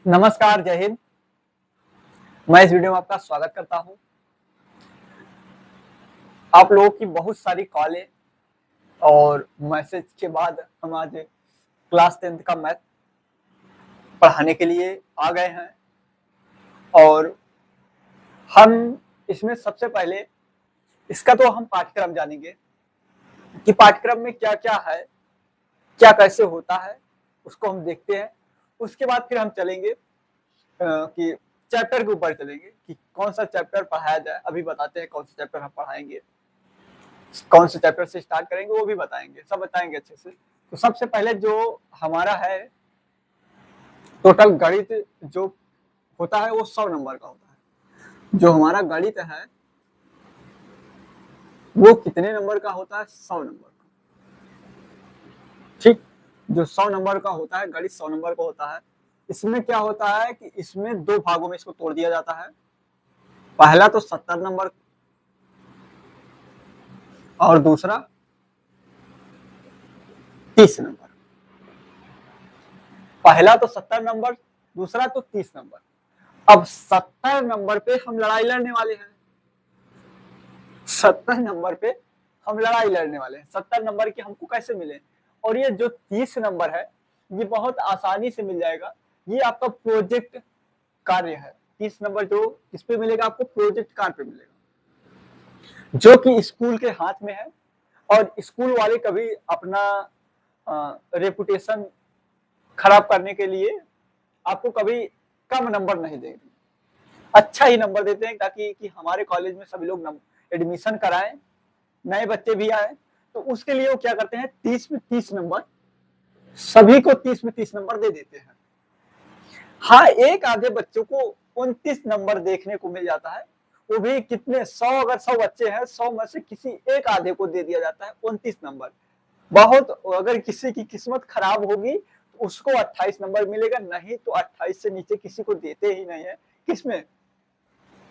नमस्कार, जय हिंद। मैं इस वीडियो में आपका स्वागत करता हूं। आप लोगों की बहुत सारी कॉलें और मैसेज के बाद हम आज क्लास 10th का मैथ पढ़ाने के लिए आ गए हैं और हम इसमें सबसे पहले इसका तो हम पाठ्यक्रम जानेंगे कि पाठ्यक्रम में क्या-क्या है, क्या कैसे होता है, उसको हम देखते हैं। उसके बाद फिर हम चलेंगे कि चैप्टर के ऊपर चलेंगे कि कौन सा चैप्टर पढ़ाया जाए। अभी बताते हैं कौन सा चैप्टर हम पढ़ाएंगे, कौन से चैप्टर से स्टार्ट करेंगे वो भी बताएंगे, सब बताएंगे अच्छे से। तो सबसे पहले जो हमारा है टोटल गणित जो होता है वो 100 नंबर का होता है। जो हमारा गणित है वो कितने नंबर का होता है? 100 नंबर का। ठीक, जो 100 नंबर का होता है, गणित 100 नंबर का होता है। इसमें क्या होता है कि इसमें दो भागों में इसको तोड़ दिया जाता है। पहला तो 70 नंबर और दूसरा 30 नंबर। पहला तो 70 नंबर, दूसरा तो 30 नंबर। अब 70 नंबर पे हम लड़ाई लड़ने वाले हैं। 70 नंबर पे हम लड़ाई लड़ने वाले हैं। 70 नंबर के हमको कैसे मिले? और ये जो 30 नंबर है ये बहुत आसानी से मिल जाएगा। ये आपका प्रोजेक्ट कार्य है। 30 नंबर जो किस पे मिलेगा? आपको प्रोजेक्ट कार्य पे मिलेगा, जो कि स्कूल के हाथ में है। और स्कूल वाले कभी अपना रेपुटेशन खराब करने के लिए आपको कभी कम नंबर नहीं देंगे, अच्छा ही नंबर देते हैं ताकि कि हमारे कॉलेज में सभी लोग एडमिशन कराएं, नए बच्चे भी आए। तो उसके लिए वो क्या करते हैं, 30 में 30 नंबर, सभी को 30 में 30 नंबर दे देते हैं। हाँ, एक आधे बच्चों को 29 नंबर देखने को मिल जाता है, वो भी कितने 100, अगर 100 बच्चे हैं 100 में से किसी एक आधे को दे दिया जाता है 29 नंबर। बहुत, अगर किसी की किस्मत खराब होगी तो उसको 28 नंबर मिलेगा, नहीं तो 28 से नीचे किसी को देते ही नहीं है। किसमें?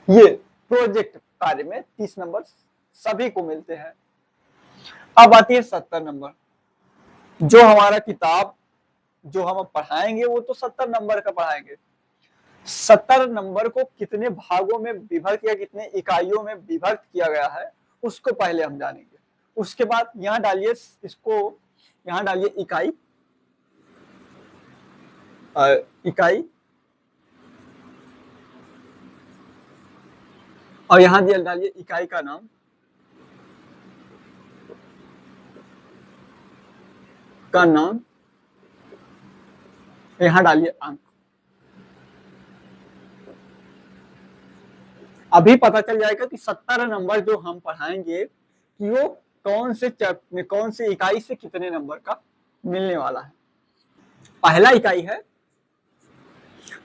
ये प्रोजेक्ट कार्य में 30 नंबर सभी को मिलते हैं। अब आती है 70 नंबर। जो हमारा किताब जो हम पढ़ाएंगे वो तो 70 नंबर का पढ़ाएंगे। 70 नंबर को कितने भागों में विभक्त या कितने इकाइयों में विभक्त किया गया है उसको पहले हम जानेंगे। उसके बाद यहाँ डालिए, इसको यहाँ डालिए इकाई, इकाई, और यहाँ दिया डालिए इकाई का नाम, यहाँ डालिए अंक। अभी पता चल जाएगा कि 70 नंबर जो हम पढ़ाएंगे कि वो कौन से इकाई से कितने नंबर का मिलने वाला है। पहला इकाई है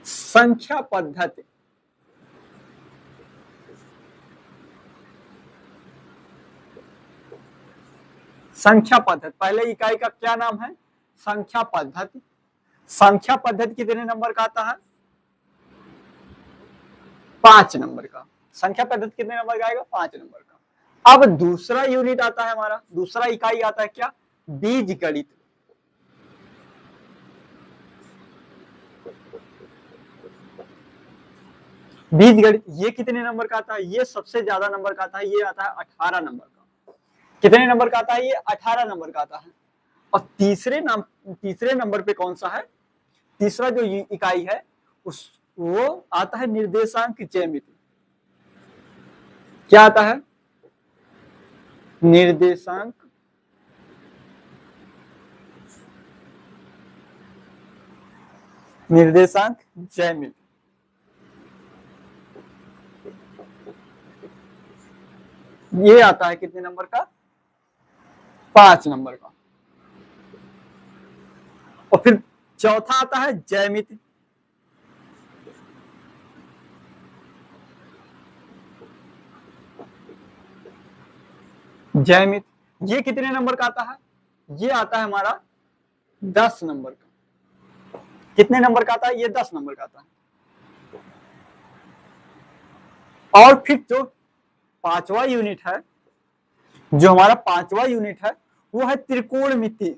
संख्या पद्धति। संख्या पद्धति, पहले इकाई का क्या नाम है? संख्या पद्धति। संख्या पद्धति कितने नंबर का आता है? 5 नंबर का। संख्या पद्धति कितने नंबर का आएगा? 5 नंबर का। अब दूसरा यूनिट आता है हमारा, दूसरा इकाई आता है क्या? बीज गणित। बीज गणित ये कितने नंबर का आता है? ये सबसे ज्यादा नंबर का आता है, ये आता है 18 नंबर का। कितने नंबर का आता है? ये 18 नंबर का आता है। और तीसरे नंबर पे कौन सा है? तीसरा जो इकाई है वो आता है निर्देशांक ज्यामिति। क्या आता है? निर्देशांक ज्यामिति। ये आता है कितने नंबर का? 5 नंबर का। और फिर चौथा आता है ज्यामिति। ज्यामिति ये कितने नंबर का आता है? ये आता है हमारा 10 नंबर का। कितने नंबर का आता है? ये 10 नंबर का आता है। और फिर जो पांचवा यूनिट है, जो हमारा पांचवा यूनिट है वो है त्रिकोणमिति।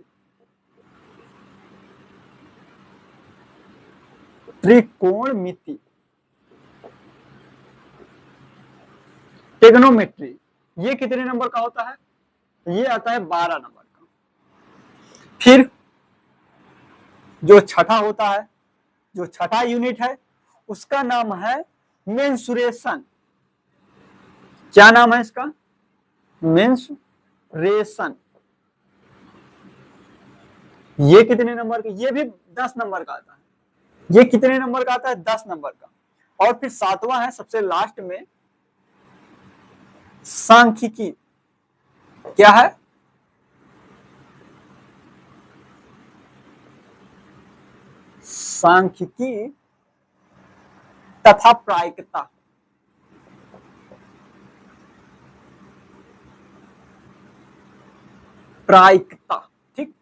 त्रिकोणमिति, ट्रिग्नोमेट्री, ये कितने नंबर का होता है? ये आता है 12 नंबर का। फिर जो छठा होता है, जो छठा यूनिट है उसका नाम है मेंसुरेशन। क्या नाम है इसका? मेंसुरेशन। ये कितने नंबर का? ये भी 10 नंबर का आता है। ये कितने नंबर का आता है? 10 नंबर का। और फिर सातवां है सबसे लास्ट में सांख्यिकी। क्या है? सांख्यिकी तथा प्रायिकता। प्रायिकता, ठीक।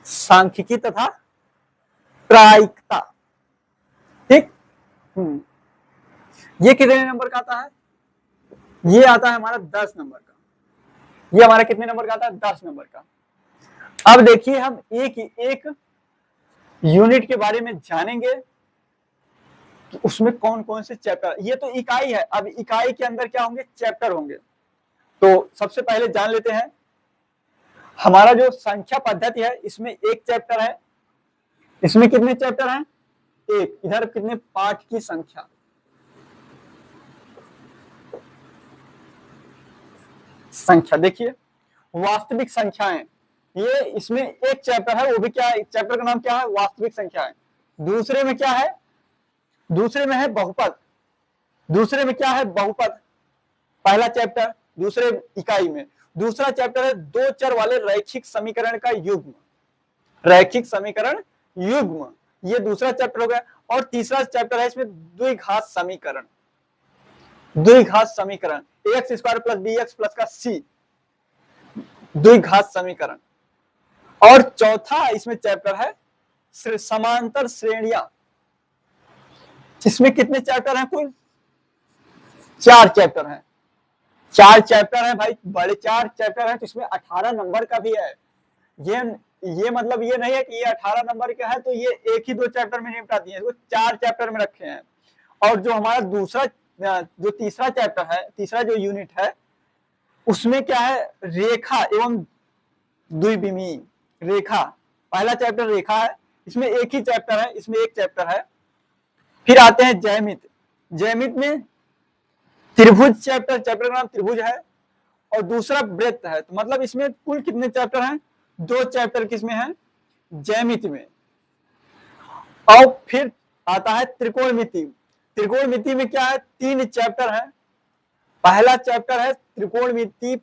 सांख्यिकी तथा प्रायिकता, ठीक। ये कितने नंबर का आता है? ये आता है हमारा 10 नंबर का। ये हमारा कितने नंबर का आता है? 10 नंबर का। अब देखिए हम एक एक यूनिट के बारे में जानेंगे कि उसमें कौन कौन से चैप्टर। ये तो इकाई है, अब इकाई के अंदर क्या होंगे? चैप्टर होंगे। तो सबसे पहले जान लेते हैं हमारा जो संख्या पद्धति है, इसमें एक चैप्टर है। इसमें कितने चैप्टर हैं? एक। इधर कितने? पाठ की संख्या। संख्या देखिए, वास्तविक संख्याएं, ये इसमें एक चैप्टर है। वो भी क्या है? चैप्टर का नाम क्या है? वास्तविक संख्याएं। दूसरे में क्या है? दूसरे में है बहुपद। दूसरे में क्या है? बहुपद, पहला चैप्टर। दूसरे इकाई में दूसरा चैप्टर है दो चर वाले रैखिक समीकरण का युग्म। रैखिक समीकरण युग्म, ये दूसरा चैप्टर हो गया। और तीसरा चैप्टर है इसमें द्विघात समीकरण। द्विघात समीकरण, x square plus b x plus का सी, द्विघात समीकरण। और चौथा इसमें चैप्टर है समांतर श्रेणियां। इसमें कितने चैप्टर हैं? कुल 4 चैप्टर हैं। 4 चैप्टर है भाई, बड़े 4 चैप्टर है। तो इसमें 18 नंबर का भी है। ये मतलब ये नहीं है कि ये 18 नंबर का है तो ये एक ही 2 चैप्टर में निपटा दिए, इसको 4 चैप्टर में रखे हैं। और जो हमारा दूसरा, जो तीसरा चैप्टर है, तीसरा जो यूनिट है, उसमें क्या है? रेखा एवं द्विविमीय रेखा। पहला चैप्टर रेखा है, इसमें एक ही चैप्टर है, इसमें एक चैप्टर है। फिर आते हैं ज्यामिति। ज्यामिति में त्रिभुज चैप्टर, चैप्टर का नाम त्रिभुज है। और दूसरा वृत्त है। तो मतलब इसमें कुल कितने चैप्टर हैं? 2 चैप्टर किसमें है? ज्यामिति में। और फिर आता है त्रिकोणमिति। त्रिकोणमिति में क्या है? 3 चैप्टर है। पहला चैप्टर है त्रिकोणमिति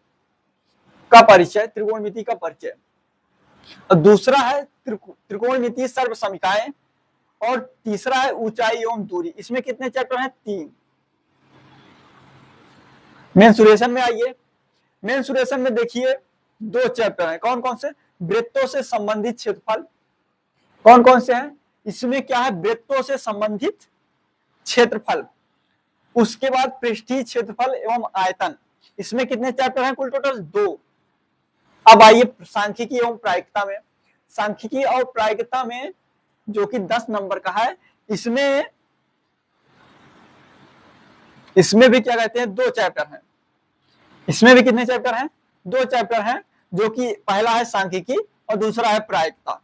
का परिचय, त्रिकोणमिति का परिचय। और दूसरा है त्रिकोणमिति सर्व समीकाएं। और तीसरा है ऊंचाई एवं दूरी। इसमें कितने चैप्टर हैं? 3। मेंसुरेशन में आइए। मेंसुरेशन में देखिए 2 चैप्टर हैं। कौन कौन से? वृत्तों से संबंधित क्षेत्रफल। कौन कौन से हैं? इसमें क्या है? वृत्तों से संबंधित क्षेत्रफल। उसके बाद पृष्ठीय क्षेत्रफल एवं आयतन। इसमें कितने चैप्टर हैं? कुल टोटल 2। अब आइए सांख्यिकी एवं प्रायिकता में। सांख्यिकी और प्रायिकता में जो कि 10 नंबर का है, इसमें भी क्या कहते हैं? 2 चैप्टर हैं। इसमें भी कितने चैप्टर हैं? 2 चैप्टर हैं, जो कि पहला है सांख्यिकी और दूसरा है प्रायिकता।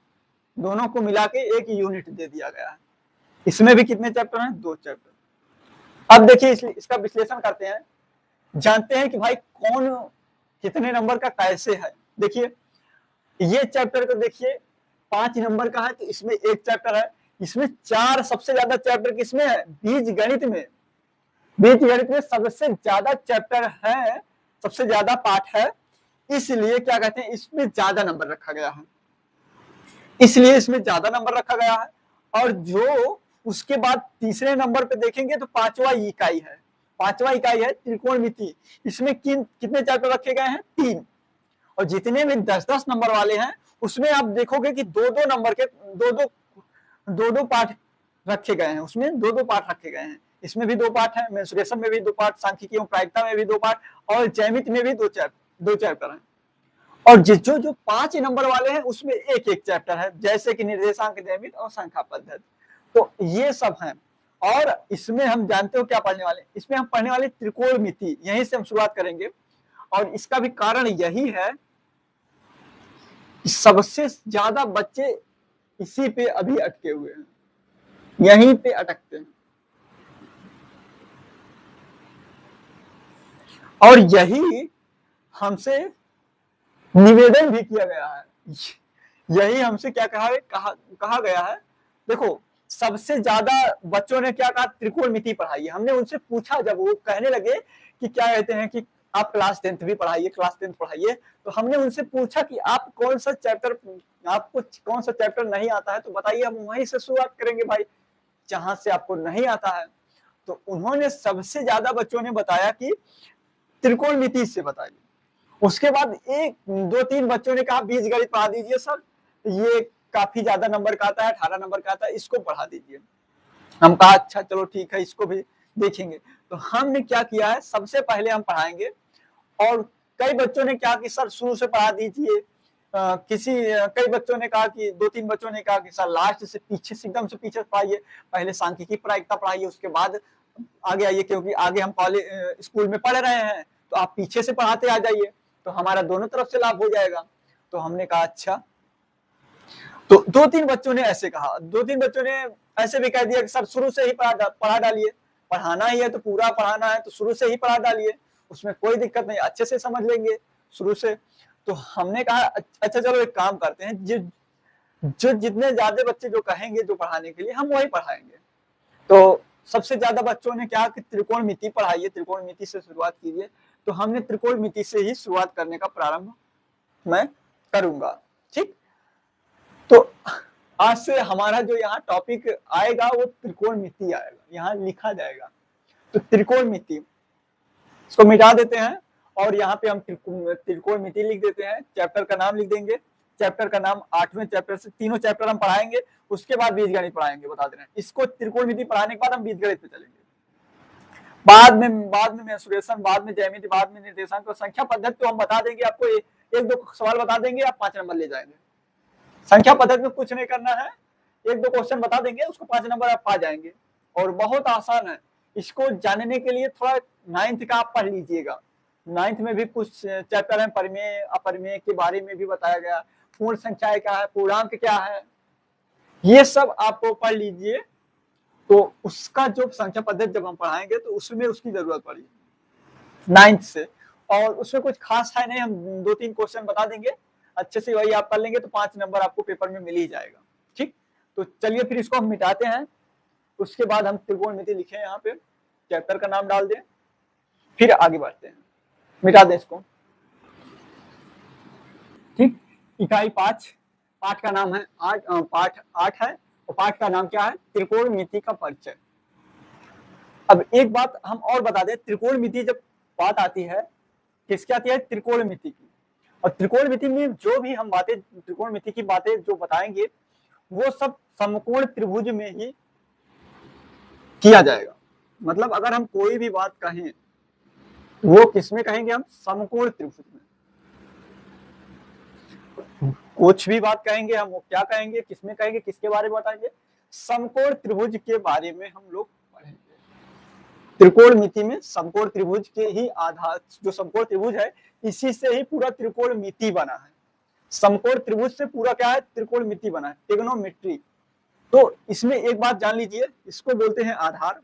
दोनों को मिला के एक यूनिट दे दिया गया है। इसमें भी कितने चैप्टर हैं? 2 चैप्टर। अब देखिए इसका विश्लेषण करते हैं, जानते हैं कि भाई कौन कितने नंबर का कैसे है। देखिए ये चैप्टर को देखिए 5 नंबर का है, तो इसमें एक चैप्टर है। इसमें 4 सबसे ज्यादा चैप्टर किसमें है? बीज गणित में। बीज गणित में सबसे ज्यादा चैप्टर है, सबसे ज्यादा पाठ है, इसलिए क्या कहते हैं? इसमें ज्यादा नंबर रखा गया है। इसलिए इसमें ज्यादा नंबर रखा गया है। और जो उसके बाद तीसरे नंबर पे देखेंगे तो 5वां इकाई है। 5वां इकाई है त्रिकोणमिति। इसमें कितने चैप्टर रखे गए हैं? 3। और जितने भी 10-10 नंबर वाले हैं उसमें आप देखोगे कि 2-2 नंबर के 2-2 पाठ रखे गए हैं। उसमें 2-2 पाठ रखे गए हैं। इसमें भी 2 पाठ है, मेंसुरेशन में भी 2 पाठ, सांख्यिकी एवं प्रायिकता में भी 2 पाठ, और ज्यामिति में भी 2 चैप्टर हैं। और जो जो 5 नंबर वाले हैं उसमें एक एक चैप्टर है, जैसे कि निर्देशांक नियमित और संख्या पद्धति। तो ये सब हैं। और इसमें हम जानते हो क्या पढ़ने वाले, इसमें हम पढ़ने वाले त्रिकोणमिति, यहीं से हम शुरुआत करेंगे। और इसका भी कारण यही है कि सबसे ज्यादा बच्चे इसी पे अभी अटके हुए हैं, यहीं पे अटकते हैं। और यही हमसे निवेदन भी किया गया है, यही हमसे क्या कहा गया है। देखो सबसे ज्यादा बच्चों ने क्या कहा, त्रिकोणमिति पढ़ाइए। हमने उनसे पूछा, जब वो कहने लगे कि क्या कहते हैं कि आप क्लास 10th भी पढ़ाइए, क्लास 10th पढ़ाइए, तो हमने उनसे पूछा कि आप कौन सा चैप्टर, आपको कौन सा चैप्टर नहीं आता है तो बताइए, हम वहीं से शुरुआत करेंगे भाई, जहां से आपको नहीं आता है। तो उन्होंने सबसे ज्यादा बच्चों ने बताया कि त्रिकोणमिति से बताइए। उसके बाद एक दो तीन बच्चों ने कहा बीजगणित पढ़ा दीजिए सर, ये काफी ज्यादा नंबर का आता है, 18 नंबर का आता है, इसको पढ़ा दीजिए। हम कहा अच्छा चलो ठीक है, इसको भी देखेंगे। तो हमने क्या किया है, सबसे पहले हम पढ़ाएंगे। और कई बच्चों ने क्या कि सर शुरू से पढ़ा दीजिए, कई बच्चों ने कहा कि दो तीन बच्चों ने कहा कि सर लास्ट से पीछे से एकदम से पीछे पढ़ाइए, पहले सांख्यिकी प्रायिकता पढ़ाइए, उसके बाद आगे आइए, क्योंकि आगे हम कॉलेज स्कूल में पढ़ रहे हैं, तो आप पीछे से पढ़ाते आ जाइए, तो हमारा दोनों तरफ से लाभ हो जाएगा। तो हमने कहा अच्छा। तो दो तीन बच्चों ने ऐसे कहा, दो तीन बच्चों ने ऐसे भी कह दिया कि सर शुरू से ही पढ़ा डालिए, पढ़ाना ही है तो पूरा पढ़ाना है तो शुरू से ही पढ़ा डालिए, उसमें कोई दिक्कत नहीं, अच्छे से समझ लेंगे शुरू से। तो हमने कहा अच्छा चलो एक काम करते हैं, जो जितने ज्यादा बच्चे जो कहेंगे जो पढ़ाने के लिए, हम वही पढ़ाएंगे। तो सबसे ज्यादा बच्चों ने क्या कि त्रिकोणमिति पढ़ाइए, त्रिकोणमिति से शुरुआत कीजिए। तो हमने त्रिकोणमिति से ही शुरुआत करने का प्रारंभ मैं करूंगा, ठीक। तो आज से हमारा जो यहाँ टॉपिक आएगा वो त्रिकोणमिति आएगा, यहाँ लिखा जाएगा। तो त्रिकोणमिति इसको मिटा देते हैं और यहाँ पे हम त्रिकोणमिति लिख देते हैं, चैप्टर का नाम लिख देंगे। चैप्टर का नाम 8वें चैप्टर से तीनों चैप्टर हम पढ़ाएंगे, उसके बाद बीजगणित पढ़ाएंगे, बता दे रहे हैं। इसको त्रिकोणमिति पढ़ाने के बाद हम बीजगणित पे चलेंगे, बाद में मेंसुरेशन, बाद में ज्यामिति, बाद में निर्देशांक और संख्या पद्धति तो हम बता देंगे आपको, एक दो सवाल बता देंगे, आप 5 नंबर ले जाएंगे। संख्या पद्धति में कुछ नहीं करना है, एक दो क्वेश्चन बता देंगे, उसको 5 नंबर आप पा जाएंगे, और बहुत आसान है। इसको जानने के लिए थोड़ा 9th का आप पढ़ लीजिएगा, 9th में भी कुछ चैप्टर है, परिमेय अपरिमेय के बारे में भी बताया गया, पूर्ण संख्याएं क्या है, पूर्णांक क्या है, ये सब आपको पढ़ लीजिए। तो उसका जो संख्या पद्धति जब हम पढ़ाएंगे तो उसमें उसकी जरूरत पड़ेगी 9th से, और उसमें कुछ खास है नहीं, हम दो तीन क्वेश्चन बता देंगे, अच्छे से वही आप कर लेंगे तो 5 नंबर आपको पेपर में मिल ही जाएगा, ठीक। तो चलिए फिर इसको हम मिटाते हैं, उसके बाद हम त्रिकोणमिति लिखे यहाँ पे, चैप्टर का नाम डाल दें, फिर आगे बढ़ते हैं। मिटा दें इसको, ठीक। इकाई 5, पाठ का नाम है पाठ 8 है, और पाठ का नाम क्या है, त्रिकोणमिति का परिचय। अब एक बात हम और बता दें, त्रिकोणमिति जब बात आती है, किसकी आती है, त्रिकोणमिति की। और त्रिकोणमिति में जो भी हम बातें, त्रिकोणमिति की बातें जो बताएंगे, वो सब समकोण त्रिभुज में ही किया जाएगा। मतलब अगर हम कोई भी बात कहें, वो किसमें कहेंगे, हम समकोण त्रिभुज में। कुछ भी बात कहेंगे हम, वो क्या कहेंगे, किसमें कहेंगे, किसके बारे में बताएंगे, समकोण त्रिभुज के बारे में हम लोग पढ़ेंगे। त्रिकोणमिति में समकोण त्रिभुज के ही आधार, जो समकोण त्रिभुज है, इसी से ही पूरा त्रिकोणमिति बना है। समकोण त्रिभुज से पूरा क्या है, त्रिकोणमिति बना है, ट्रिग्नोमेट्री। तो इसमें एक बात जान लीजिए, इसको बोलते हैं आधार,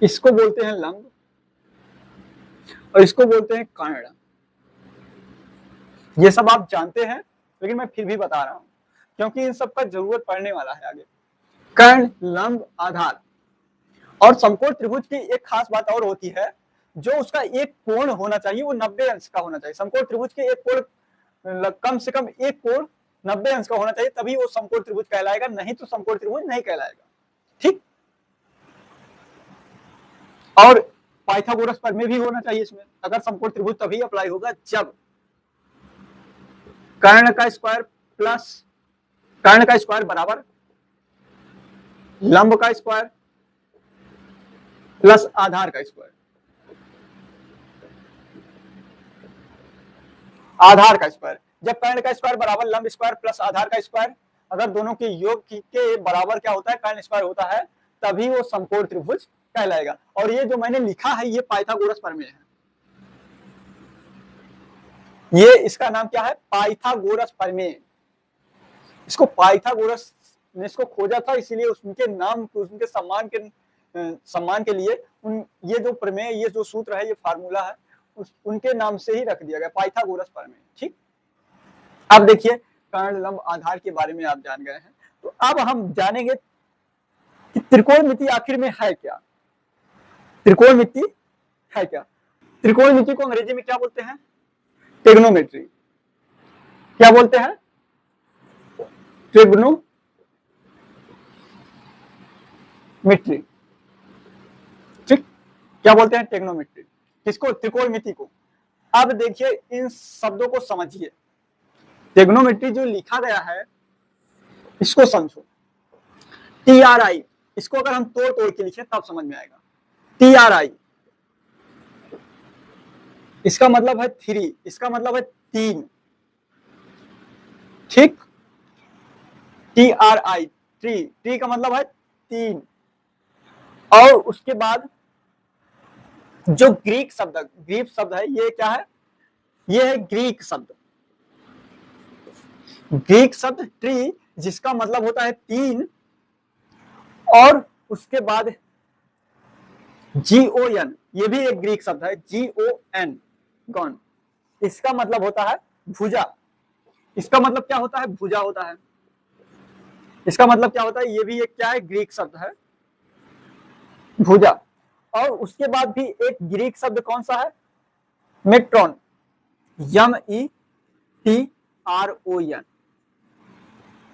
इसको बोलते हैं लंब, और इसको बोलते हैं कर्ण। ये सब आप जानते हैं, लेकिन मैं फिर भी बता रहा हूं क्योंकि इन सब का जरूरत पड़ने वाला है आगे। कर्ण, लंब, आधार। और समकोण त्रिभुज की एक खास बात और होती है, जो उसका एक कोण होना चाहिए वो 90 अंश का होना चाहिए। समकोण त्रिभुज के एक कोण, कम से कम एक कोण 90 अंश का होना चाहिए, तभी वो समकोण त्रिभुज कहलाएगा, नहीं तो समकोण त्रिभुज नहीं कहलाएगा, ठीक। और पाइथागोरस प्रमेय भी होना चाहिए इसमें, अगर समकोण त्रिभुज तभी अप्लाई होगा जब कर्ण का स्क्वायर प्लस कर्ण का स्क्वायर बराबर लंब का स्क्वायर प्लस आधार का स्क्वायर। आधार का स्क्वायर। जब कर्ण का स्क्वायर बराबर लंब स्क्वायर प्लस आधार का स्क्वायर, अगर दोनों के योग के बराबर क्या होता है, कर्ण स्क्वायर होता है, तभी वो समकोण त्रिभुज कहलाएगा। और ये जो मैंने लिखा है ये पाइथागोरस प्रमेय है, ये इसका नाम क्या है, पाइथागोरस प्रमेय। इसको पाइथागोरस ने इसको खोजा था, इसीलिए उनके नाम, उनके सम्मान के लिए ये जो प्रमेय, ये जो सूत्र है, ये फार्मूला है, उनके नाम से ही रख दिया गया, पाइथागोरस प्रमेय। ठीक, अब देखिए कर्ण लंब आधार के बारे में आप जान गए हैं, तो अब हम जानेंगे कि त्रिकोणमिति आखिर में है क्या। त्रिकोणमिति है क्या? त्रिकोणमिति को अंग्रेजी में क्या बोलते हैं? ट्रिग्नोमेट्री। क्या बोलते हैं? ट्रिग्नोमेट्री। ठीक, क्या बोलते हैं? ट्रिग्नोमेट्री। किसको? त्रिकोणमिति को। अब देखिए इन शब्दों को समझिए। ट्रिग्नोमेट्री जो लिखा गया है इसको समझो। TRI, इसको अगर हम तोड़ तोड़ के लिखें तब समझ में आएगा। TRI, इसका मतलब है 3, इसका मतलब है 3। ठीक, TRI, ट्री का मतलब है 3। और उसके बाद जो ग्रीक शब्द है, ये क्या है? ये है ग्रीक शब्द। ग्रीक शब्द ट्री, जिसका मतलब होता है 3, और उसके बाद GON, ये भी एक ग्रीक शब्द है, GON, गॉन, इसका मतलब होता है भुजा। इसका मतलब क्या होता है? भुजा होता है। इसका मतलब क्या होता है? ये भी एक क्या है? ग्रीक शब्द है, भुजा। और उसके बाद भी एक ग्रीक शब्द कौन सा है? मेट्रॉन, METRON,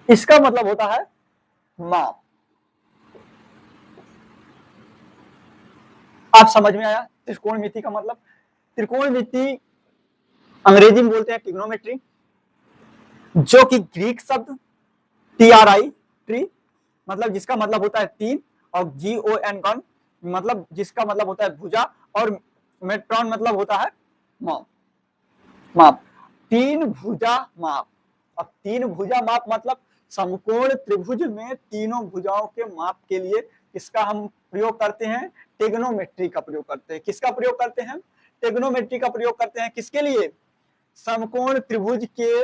इसका मतलब होता है माप। आप समझ में आया त्रिकोणमिति का मतलब? त्रिकोणमिति अंग्रेजी में बोलते हैं ट्रिग्नोमेट्री, जो कि ग्रीक शब्द TRI, ट्री, मतलब जिसका मतलब होता है 3, और GON, गॉन, मतलब जिसका मतलब होता है भुजा, और मेट्रॉन मतलब होता है माप। 3 भुजा माप। अब 3 भुजा माप मतलब समकोण त्रिभुज में तीनों भुजाओं के माप के लिए किसका हम प्रयोग करते हैं? ट्रिग्नोमेट्री का प्रयोग करते हैं। किसका प्रयोग करते हैं? ट्रिग्नोमेट्री का प्रयोग करते हैं। किसके लिए? समकोण त्रिभुज के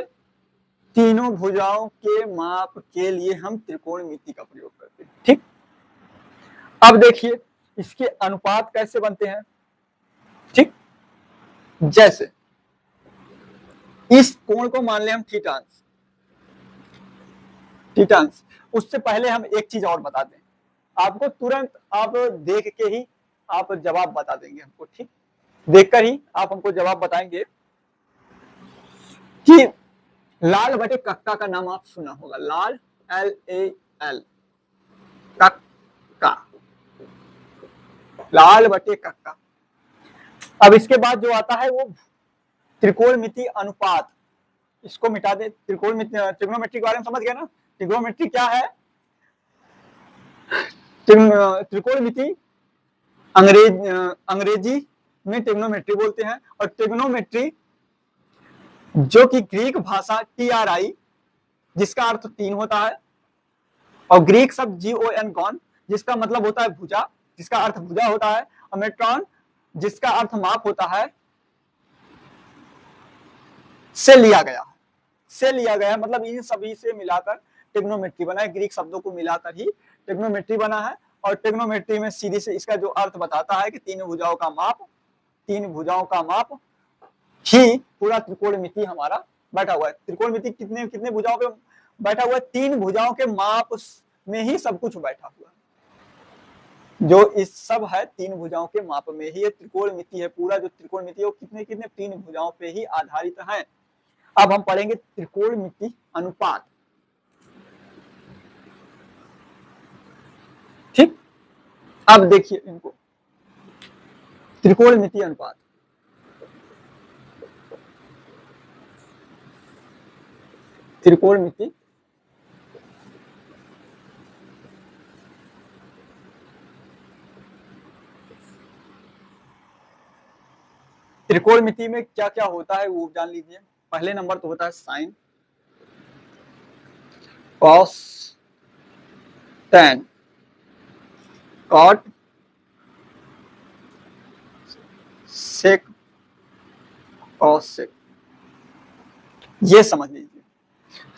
तीनों भुजाओं के माप के लिए हम त्रिकोणमिति का प्रयोग करते हैं। ठीक, अब देखिए इसके अनुपात कैसे बनते हैं। ठीक, जैसे इस कोण को मान ले हम थीटांश। उससे पहले हम एक चीज और बता दें आपको, तुरंत आप देख के ही आप जवाब बता देंगे हमको। ठीक, देखकर ही आप हमको जवाब बताएंगे कि लाल बटे कक्का का नाम आप सुना होगा, लाल, LAL, कक्का, लाल बटे कक्का। अब इसके बाद जो आता है वो त्रिकोणमिति अनुपात, इसको मिटा दे। ट्रिग्नोमेट्री के बारे में समझ गए ना? ट्रिग्नोमेट्री क्या है? त्रिकोणमिति अंग्रेजी में ट्रिग्नोमेट्री बोलते हैं, और ट्रिग्नोमेट्री जो कि ग्रीक भाषा TRI, जिसका अर्थ 3 होता है, और ग्रीक शब्द GON, गॉन, जिसका मतलब होता है भुजा, जिसका अर्थ भुजा होता है, और मेट्रॉन, जिसका अर्थ माप होता है, से लिया गया मतलब इन सभी से मिलाकर ट्रिग्नोमेट्री बना है। ग्रीक शब्दों को मिलाकर ही ट्रिग्नोमेट्री बना है। और ट्रिग्नोमेट्री में सीधी से इसका जो अर्थ बताता है कि 3 भुजाओं का माप ही पूरा त्रिकोणमिति हमारा बैठा हुआ है। त्रिकोणमिति कितने कितने भुजाओं पे बैठा हुआ है? 3 भुजाओं के माप में ही सब कुछ बैठा हुआ है। जो इस सब है 3 भुजाओं के माप में ही ये त्रिकोणमिति है। पूरा जो त्रिकोणमिति है वो कितने 3 भुजाओं पे ही आधारित है। अब हम पढ़ेंगे त्रिकोणमिति अनुपात। ठीक, अब देखिए इनको, त्रिकोणमिति अनुपात। त्रिकोणमिति त्रिकोणमिति में क्या क्या होता है वो जान लीजिए। पहले नंबर तो होता है साइन, कॉस, टैन, कॉट, सेक, कॉस सेक। ये समझ लीजिए,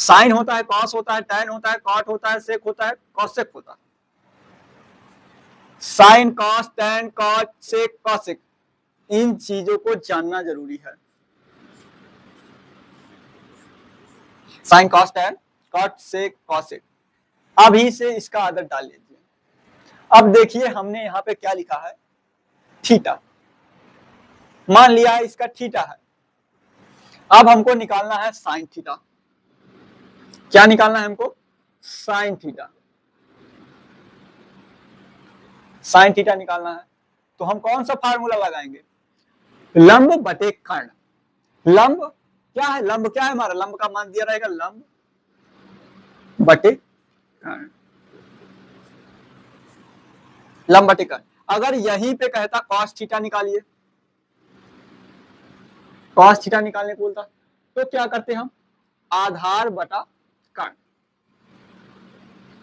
साइन होता है, कॉस होता है, टैन होता है, कॉट होता है, सेक होता है, कॉसेक होता है। Sign, cos, tan, cot, sec, cosec, इन चीजों को जानना जरूरी है। Sign, cos, tan, cot, sec, cosec. अभी से इसका आदत डाल लीजिए। अब देखिए हमने यहाँ पे क्या लिखा है, थीटा। मान लिया है इसका थीटा है। अब हमको निकालना है साइन थीटा। क्या निकालना है हमको? Sine theta. साइन थीटा निकालना है तो हम कौन सा फार्मूला लगाएंगे? लंब बटे कर्ण। लंब क्या है? लंब क्या है हमारा? लंब का मान दिया रहेगा लंब बटे कर्ण। लंब बटे कर्ण। अगर यहीं पे कहता कॉस थीटा निकालिए, कॉस थीटा निकालने को बोलता, तो क्या करते हम? आधार बटा कर्ण।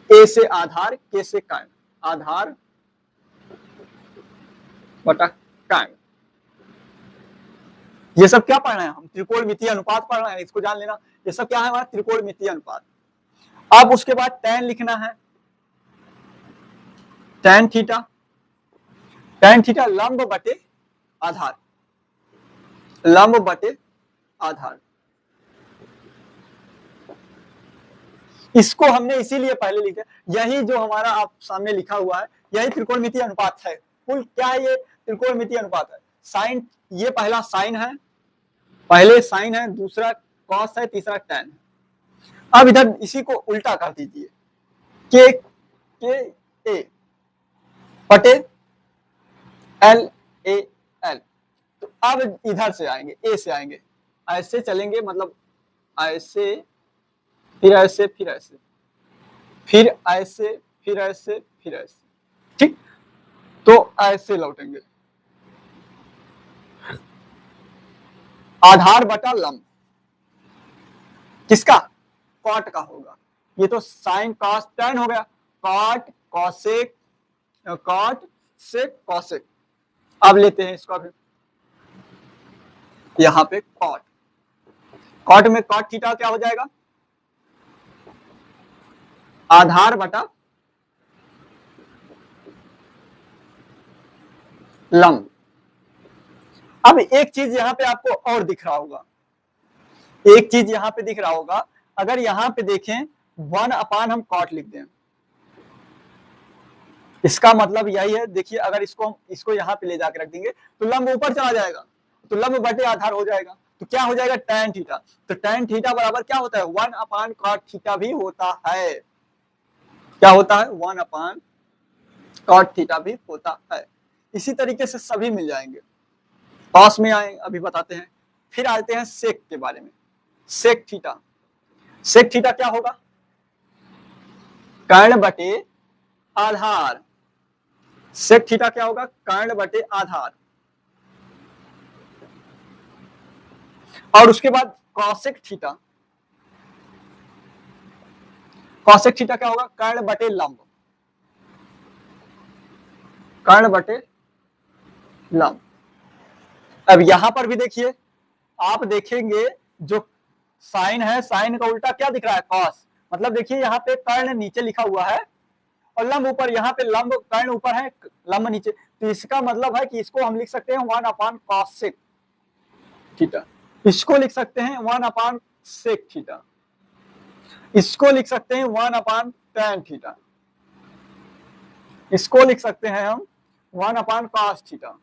ए से आधार, के से कर्ण। आधार बटा कर्ण। ये सब क्या पढ़ रहे हैं हम? त्रिकोणमितीय अनुपात पढ़ रहे हैं, इसको जान लेना। ये सब क्या है हमारा? त्रिकोणमितीय अनुपात। अब उसके बाद टैन लिखना है, टैन थीटा। टैन थीटा लंब बटे आधार, लंब बटे आधार। इसको हमने इसीलिए पहले लिखा, यही जो हमारा आप सामने लिखा हुआ है यही त्रिकोणमितीय अनुपात है। कुल क्या है? ये त्रिकोणमितीय अनुपात है। साइन, ये पहला साइन है, पहले साइन है, दूसरा कॉस है, तीसरा टैन है। अब इधर इसी को उल्टा कर दीजिए, के ए बटे एल ए एल। तो अब इधर से आएंगे, ए से आएंगे, ऐसे चलेंगे, मतलब ऐसे, फिर ऐसे, फिर ऐसे, फिर ऐसे, फिर ऐसे, फिर ऐसे, ठीक। तो ऐसे लौटेंगे। आधार बटा लंब किसका? कॉट का होगा। ये तो साइन कॉस टैन हो गया, cot cosec, cot sec cosec. अब लेते हैं इसको, अभी यहां पे कॉट, कॉट में कॉट थीटा क्या हो जाएगा? आधार बटा लंब। अब एक चीज यहां पे आपको और दिख रहा होगा, एक चीज यहां पे दिख रहा होगा, अगर यहां पे देखें 1 हम कॉट लिख दें, इसका मतलब यही है। देखिए अगर इसको यहां पे ले जाकर रख देंगे तो लंब ऊपर चला जाएगा, तो लंब बटे आधार हो जाएगा। तो क्या हो जाएगा? Tan theta. तो टैन थीटा बराबर क्या होता है? 1 कॉट थीटा भी होता है। क्या होता है? 1 कॉट थीटा भी होता है। इसी तरीके से सभी मिल जाएंगे। पास में आए, अभी बताते हैं। फिर आते हैं सेक के बारे में। सेक थीटा, सेक थीटा क्या होगा? कर्ण बटे आधार। सेक थीटा क्या होगा? कर्ण बटे आधार। और उसके बाद कॉसेक थीटा, कॉसेक थीटा क्या होगा? कर्ण बटे लंब, कर्ण बटे लंब। अब यहां पर भी देखिए, आप देखेंगे जो साइन है, साइन का उल्टा क्या दिख रहा है? कॉस। मतलब देखिए यहाँ पे कर्ण नीचे लिखा हुआ है और लंब ऊपर, यहाँ पे लंब, कर्ण ऊपर है, लंब नीचे। तो इसका मतलब है कि इसको हम लिख सकते हैं 1/cos थीटा। इसको लिख सकते हैं 1/sec थीटा। इसको लिख सकते हैं 1/tan थीटा। इसको लिख सकते हैं हम 1/cos थीटा।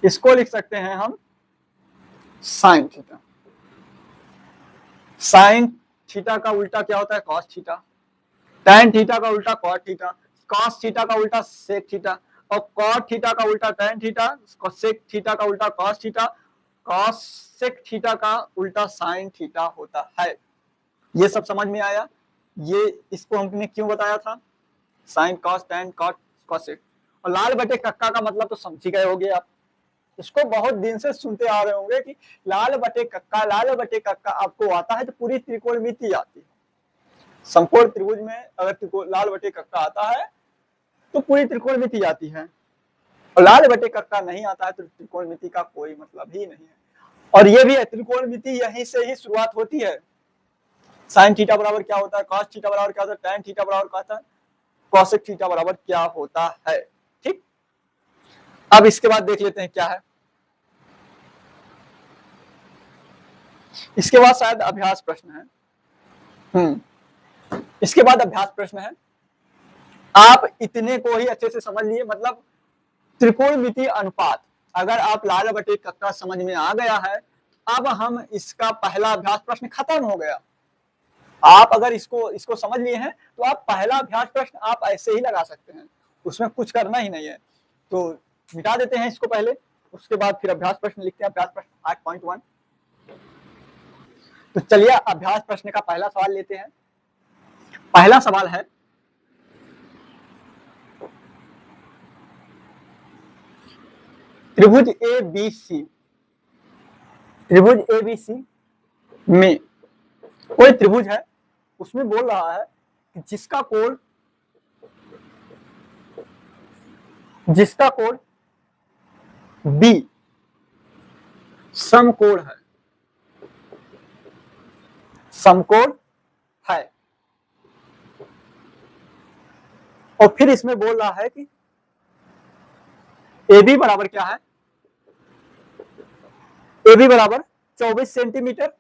इसको लिख सकते हैं हम साइन थीटा। साइन थीटा का उल्टा क्या होता है? Cos theta. टैन थीटा का उल्टा कॉट थीटा। कॉस थीटा का उल्टा सेक थीटा। और कॉट थीटा का उल्टा टैन थीटा। सेक थीटा का उल्टा cos theta. Cosec theta का उल्टा साइन थीटा होता है। ये सब समझ में आया? ये इसको हमने क्यों बताया था? Sine cos tan cot cosec. और लाल बटे कक्का का मतलब तो समझ ही गए होगे आप। इसको बहुत दिन से सुनते आ रहे होंगे कि लाल बटे कक्का, लाल बटे कक्का आपको आता है तो पूरी त्रिकोणमिति आती है। समकोण त्रिभुज में अगर लाल बटे कक्का आता है तो पूरी त्रिकोणमिति आती है, और लाल बटे कक्का नहीं आता है तो त्रिकोणमिति का कोई मतलब ही नहीं है। और ये भी है, त्रिकोणमिति यहीं से ही शुरुआत होती है। साइन थीटा बराबर क्या होता है, कॉस थीटा बराबर क्या होता है, tan थीटा बराबर क्या होता है, कॉसेक थीटा बराबर क्या होता है। ठीक, अब इसके बाद देख लेते हैं क्या है। इसके बाद शायद अभ्यास प्रश्न है। इसके बाद अभ्यास प्रश्न है। आप इतने को ही अच्छे से समझ लिए, मतलब त्रिकोणमिति अनुपात अगर आप लाल बटे कक्का समझ में आ गया है, अब हम इसका पहला अभ्यास प्रश्न खत्म हो गया। आप अगर इसको समझ लिए हैं तो आप पहला अभ्यास प्रश्न आप ऐसे ही लगा सकते हैं, उसमें कुछ करना ही नहीं है। तो मिटा देते हैं इसको पहले, उसके बाद फिर अभ्यास प्रश्न लिखते हैं। अभ्यास प्रश्न 8.1। तो चलिए अभ्यास प्रश्न का पहला सवाल लेते हैं। पहला सवाल है, त्रिभुज ABC, त्रिभुज ABC में कोई त्रिभुज है, उसमें बोल रहा है कि जिसका कोण B समकोण है, समकोण है। और फिर इसमें बोल रहा है कि AB बराबर क्या है, AB बराबर 24 सेंटीमीटर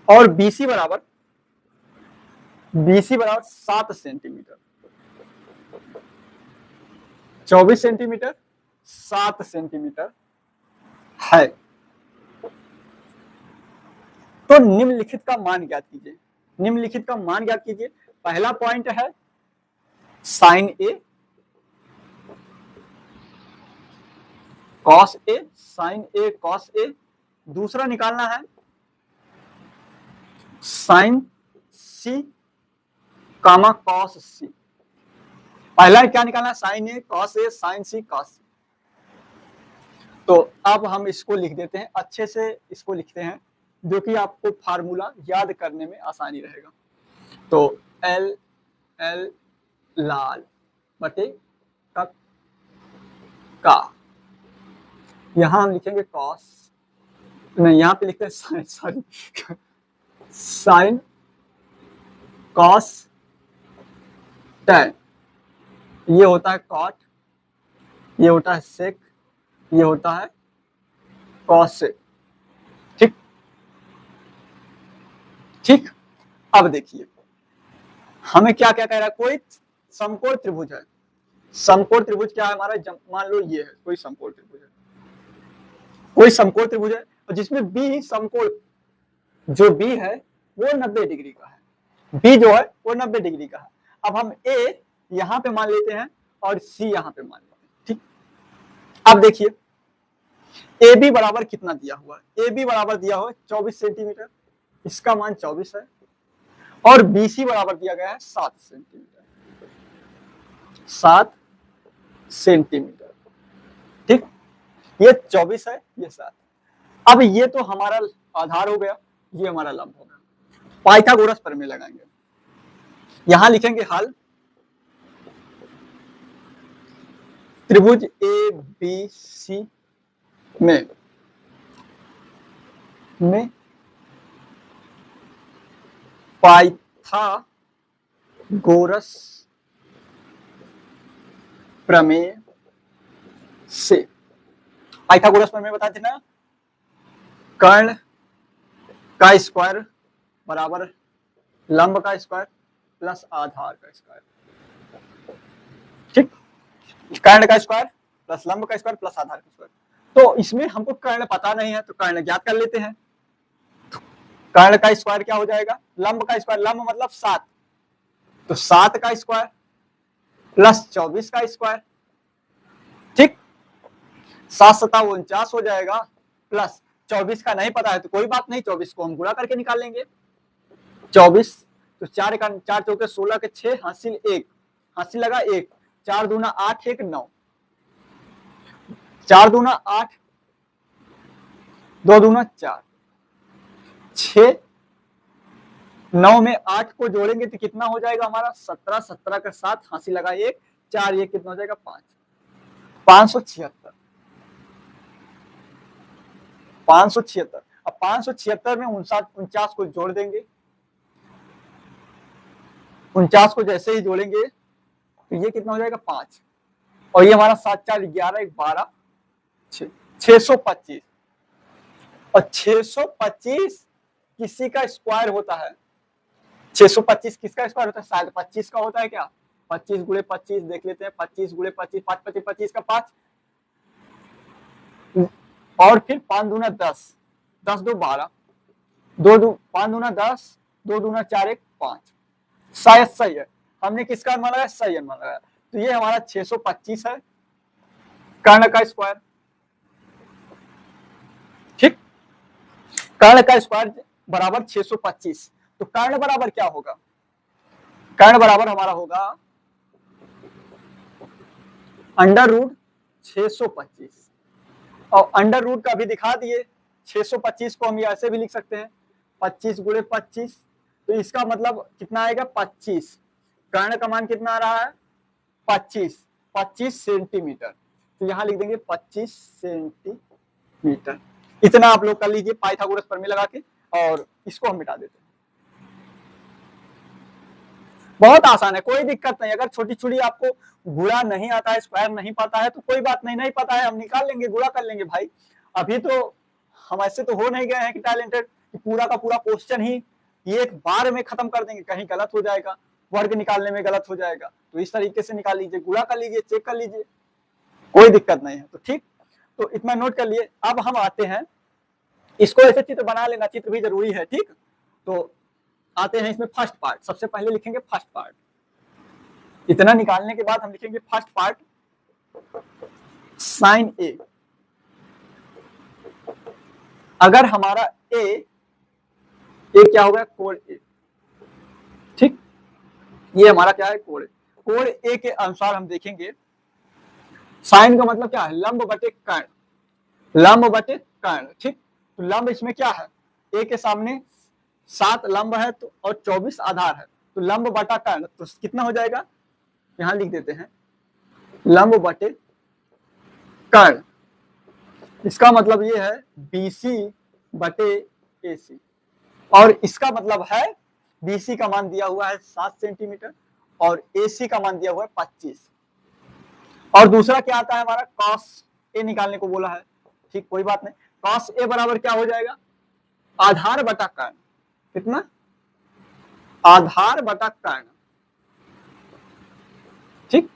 और BC बराबर 7 सेंटीमीटर। 24 सेंटीमीटर 7 सेंटीमीटर है। तो निम्नलिखित का मान ज्ञात कीजिए। निम्नलिखित का मान ज्ञात कीजिए। पहला पॉइंट है sine A cos A, sine A cos A। दूसरा निकालना है sine C comma cos C। पहला क्या निकालना है, sine A cos A, sine C cos C। तो अब हम इसको लिख देते हैं, अच्छे से इसको लिखते हैं, जो कि आपको फार्मूला याद करने में आसानी रहेगा। तो L लाल बटे का, यहां हम लिखेंगे कॉस, नहीं यहां पे लिखते हैं sine, sorry sine cos tan, ये होता है कॉट, ये होता है सेक, ये होता है कॉसेक। ठीक ठीक, अब देखिए हमें क्या क्या कह रहा है, कोई समकोण त्रिभुज है। समकोण त्रिभुज क्या है हमारा, मान लो ये है कोई समकोण त्रिभुज है, कोई समकोण त्रिभुज है, और जिसमें बी समकोण, जो बी है वो 90 डिग्री का है, बी जो है वो 90 डिग्री का है। अब हम ए यहां पे मान लेते हैं और सी यहां पे मान लेते हैं। ठीक, अब देखिए ए बी बराबर कितना दिया हुआ है, ए बी बराबर दिया हुआ है 24 सेंटीमीटर, इसका मान 24 है, और BC बराबर दिया गया है 7 सेंटीमीटर, 7 सेंटीमीटर। ठीक, ये 24 है, ये 7। अब ये तो हमारा आधार हो गया, ये हमारा लंब हो गया। पाइथागोरस प्रमेय लगाएंगे, यहां लिखेंगे हल। त्रिभुज ABC में पाइथागोरस प्रमेय से, पाइथागोरस प्रमेय बता देना, कर्ण का स्क्वायर बराबर लंब का स्क्वायर प्लस आधार का स्क्वायर। ठीक, कर्ण का स्क्वायर प्लस लंब का स्क्वायर प्लस आधार का स्क्वायर। तो इसमें हमको कर्ण पता नहीं है तो कर्ण ज्ञात कर लेते हैं। कर्ण का स्क्वायर क्या हो जाएगा, लंब का स्क्वायर, लंब मतलब 7, तो 7 का स्क्वायर प्लस 24 का स्क्वायर। ठीक, 7 7 49 हो जाएगा, प्लस 24 का नहीं पता है तो कोई बात नहीं, 24 को हम गुणा करके निकाल लेंगे। 24 तो 4 चौके 16 के 6, हासिल 1, हासिल लगा 1, 4 दूना 8, 1 9, 4 दूना 8, 2 दूना 4, 6, 9 में 8 को जोड़ेंगे तो कितना हो जाएगा हमारा 17, 17 का 7, हंसी लगा 1, 4, ये कितना हो जाएगा 5, 576, 576। अब 576 में 49 को जोड़ देंगे, 49 को जैसे ही जोड़ेंगे तो ये कितना हो जाएगा 5, और ये हमारा 7, 4, 11, 12, 625, और 625 किसी का स्क्वायर होता है, 625 किसका स्क्वायर होता है, शायद 25 का होता है क्या, 25 गुणे 25 देख लेते हैं, 25 गुणे 25, 5 25 25 का 5, और फिर 5 दूना 10, 10 दो 12, 5 दूना 10, 2 दूना 4, 1 5, शायद सही है, हमने किसका अनुमान लगाया, सही अनुमान लगाया, तो ये हमारा 625 है कर्ण का स्क्वायर। ठीक, कर्ण का स्क्वायर बराबर 625, तो कर्ण बराबर क्या होगा, कर्ण बराबर हमारा होगा अंडर रूट 625, और अंडर रूट का भी दिखा दिए, 625 को हम ऐसे भी लिख सकते हैं 25 गुणे 25, तो इसका मतलब कितना आएगा 25, कर्ण का मान कितना आ रहा है 25 सेंटीमीटर, तो यहां लिख देंगे 25 सेंटीमीटर। इतना आप लोग कर लीजिए पाइथागोरस प्रमेय लगा के, और इसको हम मिटा देते हैं। बहुत आसान है, कोई दिक्कत नहीं, अगर छोटी छोटी आपको गुणा नहीं आता है, स्क्वायर नहीं पता है तो कोई बात नहीं, नहीं पता है हम निकाल लेंगे, गुणा कर लेंगे भाई। अभी तो हम ऐसे तो हो नहीं गए हैं कि टैलेंटेड कि पूरा का पूरा क्वेश्चन ही ये एक बार में खत्म कर देंगे, कहीं गलत हो जाएगा, वर्ग निकालने में गलत हो जाएगा, तो इस तरीके से निकाल लीजिए, गुणा कर लीजिए, चेक कर लीजिए, कोई दिक्कत नहीं है। तो ठीक, तो इतना नोट कर लिए। अब हम आते हैं, इसको ऐसे चित्र बना लेना, चित्र भी जरूरी है। ठीक, तो आते हैं इसमें फर्स्ट पार्ट, सबसे पहले लिखेंगे फर्स्ट पार्ट, इतना निकालने के बाद हम लिखेंगे फर्स्ट पार्ट साइन ए। अगर हमारा ए क्या हो गया कोण ए, ठीक, ये हमारा क्या है कोण ए, कोण ए के अनुसार हम देखेंगे साइन का मतलब क्या है, लंब बटे कर्ण, लंब बटे कर्ण। ठीक, तो लंब इसमें क्या है, ए के सामने 7 लंब है तो और 24 आधार है, तो लंब बटा कर्ण तो कितना हो जाएगा, यहां लिख देते हैं लंब बटे कर्ण, इसका मतलब ये है BC बटे AC, और इसका मतलब है BC का मान दिया हुआ है 7 सेंटीमीटर और AC का मान दिया हुआ है 25, और दूसरा क्या आता है हमारा cos A निकालने को बोला है। ठीक, कोई बात नहीं, cos A बराबर क्या हो जाएगा, आधार बटा कर्ण, कितना, आधार बटा कर्ण। ठीक,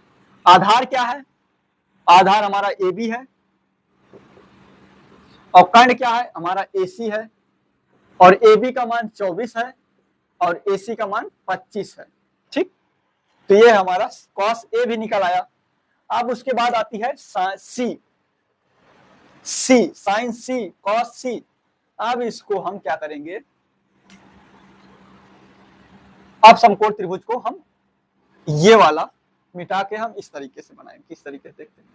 आधार क्या है, आधार हमारा AB है, और कर्ण क्या है हमारा AC है, और AB का मान 24 है और AC का मान 25 है। ठीक, तो ये हमारा cos A भी निकल आया। अब उसके बाद आती है C, sine C, cos C। अब इसको हम क्या करेंगे, अब समकोण त्रिभुज को हम ये वाला मिटा के हम इस तरीके से बनाएंगे, किस तरीके से देखते हैं।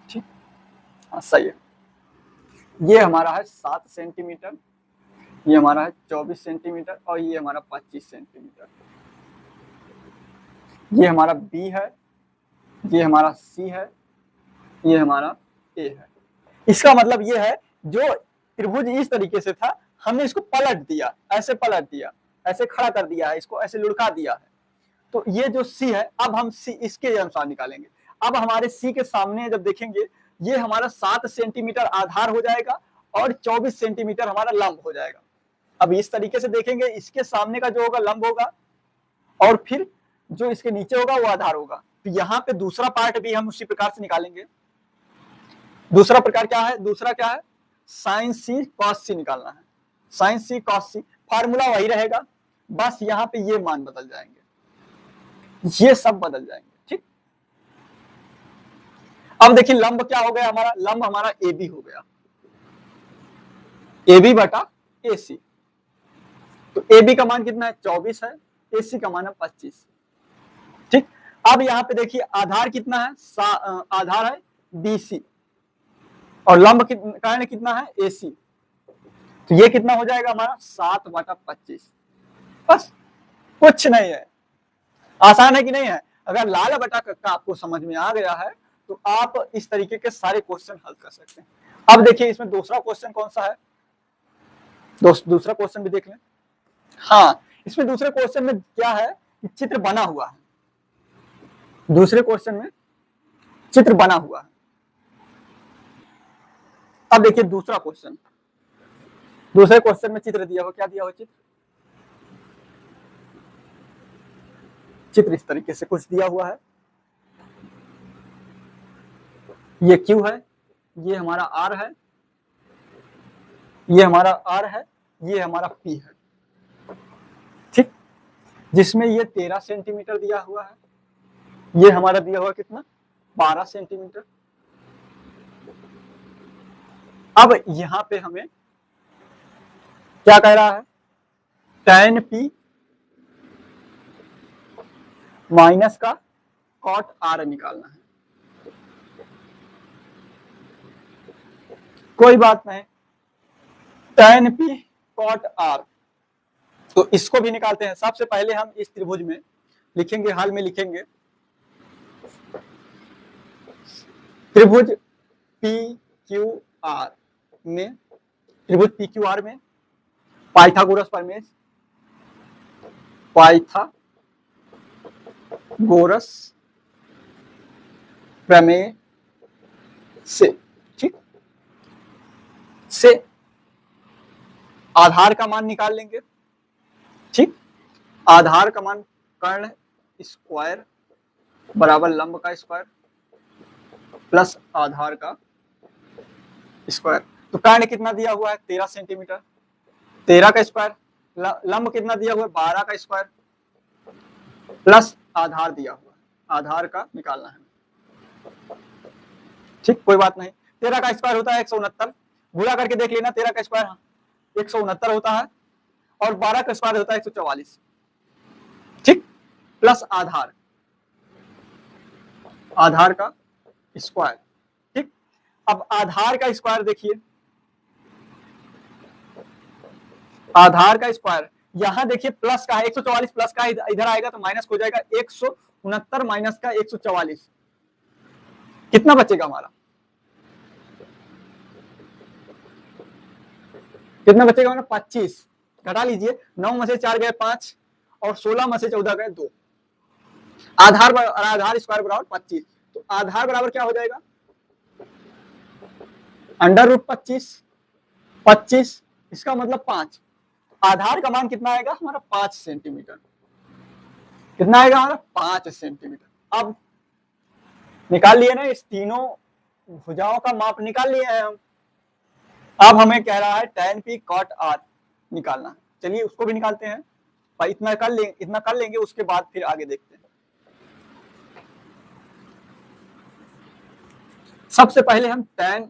ठीक, हाँ सही है, ये हमारा है 7 सेंटीमीटर, ये हमारा है 24 सेंटीमीटर, और ये हमारा 25 सेंटीमीटर, ये हमारा B है, ये हमारा C है, ये हमारा A है। इसका मतलब ये है जो त्रिभुज इस तरीके से था, हमने इसको पलट दिया, ऐसे पलट दिया, ऐसे खड़ा कर दिया है, इसको ऐसे लुढ़का दिया है, तो ये जो C है, अब हम C इसके अनुसार निकालेंगे। अब हमारे C के सामने जब देखेंगे, ये हमारा 7 सेंटीमीटर आधार हो जाएगा और 24 सेंटीमीटर हमारा लंब हो जाएगा। अब इस तरीके से देखेंगे, इसके सामने का जो होगा लंब होगा, और फिर जो इसके नीचे होगा वो आधार होगा। तो यहाँ पे दूसरा पार्ट भी हम उसी प्रकार से निकालेंगे। दूसरा प्रकार क्या है, दूसरा क्या है, साइन C cos C निकालना है, sine C cos C, formula वही रहेगा, बस यहाँ पे ये मान बदल जाएंगे, ये सब बदल जाएंगे। ठीक, अब देखिए लंब क्या हो गया हमारा, लंब हमारा AB हो गया, AB बटा AC, तो AB का मान कितना है 24 है AC का मान है 25। ठीक, अब यहाँ पे देखिए आधार कितना है, आधार है BC और लंब कर्ण कितना है AC, तो ये कितना हो जाएगा हमारा 7/25। बस, कुछ नहीं है। आसान है कि नहीं है? अगर लाल बटा कक्का आपको समझ में आ गया है तो आप इस तरीके के सारे क्वेश्चन हल कर सकते हैं। अब देखिए इसमें दूसरा क्वेश्चन कौन सा है, दूसरा क्वेश्चन भी देख लें। हाँ, इसमें दूसरे क्वेश्चन में क्या है कि चित्र बना हुआ है, दूसरे क्वेश्चन में चित्र बना हुआ है। अब देखिए दूसरा क्वेश्चन, दूसरे क्वेश्चन में चित्र दिया हुआ, क्या दिया हुआ चित्र इस तरीके से कुछ दिया हुआ है। ये Q है, ये हमारा R है, ये हमारा R है, ये हमारा P है। ठीक, जिसमें ये 13 सेंटीमीटर दिया हुआ है, ये हमारा दिया हुआ कितना 12 सेंटीमीटर। अब यहां पे हमें क्या कह रहा है, tan P माइनस का cot R निकालना है। कोई बात नहीं, tan P cot R, तो इसको भी निकालते हैं। सबसे पहले हम इस त्रिभुज में लिखेंगे, हाल में लिखेंगे त्रिभुज PQR में, त्रिभुज PQR में पाइथागोरस प्रमेय, पाइथागोरस प्रमेय से, ठीक, से आधार का मान निकाल लेंगे। ठीक, आधार का मान कर्ण स्क्वायर बराबर लंब का स्क्वायर प्लस आधार का स्क्वायर। तो कर्ण कितना दिया हुआ है 13 सेंटीमीटर, 13 का स्क्वायर, लंब कितना दिया हुआ है 12 का स्क्वायर प्लस आधार दिया हुआ है, आधार का निकालना है। ठीक, कोई बात नहीं, 13 का स्क्वायर होता है 169, गुणा करके देख लेना, 13 का स्क्वायर 169 होता है और 12 का स्क्वायर होता है 144। ठीक, प्लस आधार, आधार का स्क्वायर। ठीक, अब आधार का स्क्वायर देखिए, आधार का स्क्वायर यहां देखिए प्लस का है, 144 प्लस का इधर आएगा तो माइनस हो जाएगा, 169 माइनस का 144, कितना बचेगा हमारा, कितना बचेगा हमारा 25। घटा लीजिए, 9 में से 4 गए 5 और 16 में से 14 गए 2, आधार आधार स्क्वायर बराबर 25। तो आधार बराबर क्या हो जाएगा, √25, 25 इसका मतलब 5, आधार का मान कितना आएगा हमारा 5 सेंटीमीटर, कितना आएगा हमारा 5 सेंटीमीटर। अब निकाल लिए ना, इस तीनों भुजाओं का माप निकाल लिए हैं हम। अब हमें कह रहा है tan P cot R निकालना है, चलिए उसको भी निकालते हैं, इतना कर लेंगे उसके बाद फिर आगे देखते हैं। सबसे पहले हम tan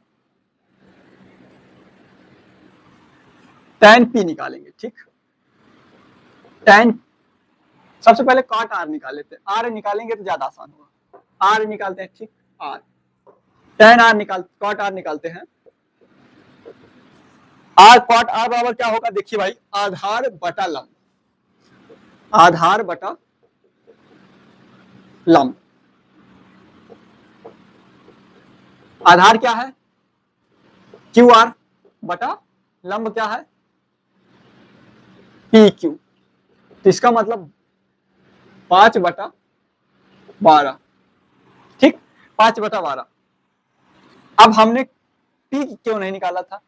P निकालेंगे। ठीक, सबसे पहले cot R निकाल लेते हैं, R निकालेंगे तो ज्यादा आसान होगा, R निकालते हैं। ठीक, R tan R cot R निकालते हैं। R cot R बराबर क्या होगा, देखिए भाई, आधार बटा लंब, आधार बटा लंब, आधार क्या है QR बटा लंब क्या है PQ, तो इसका मतलब 5/12। ठीक, 5/12। अब हमने P क्यों नहीं निकाला था,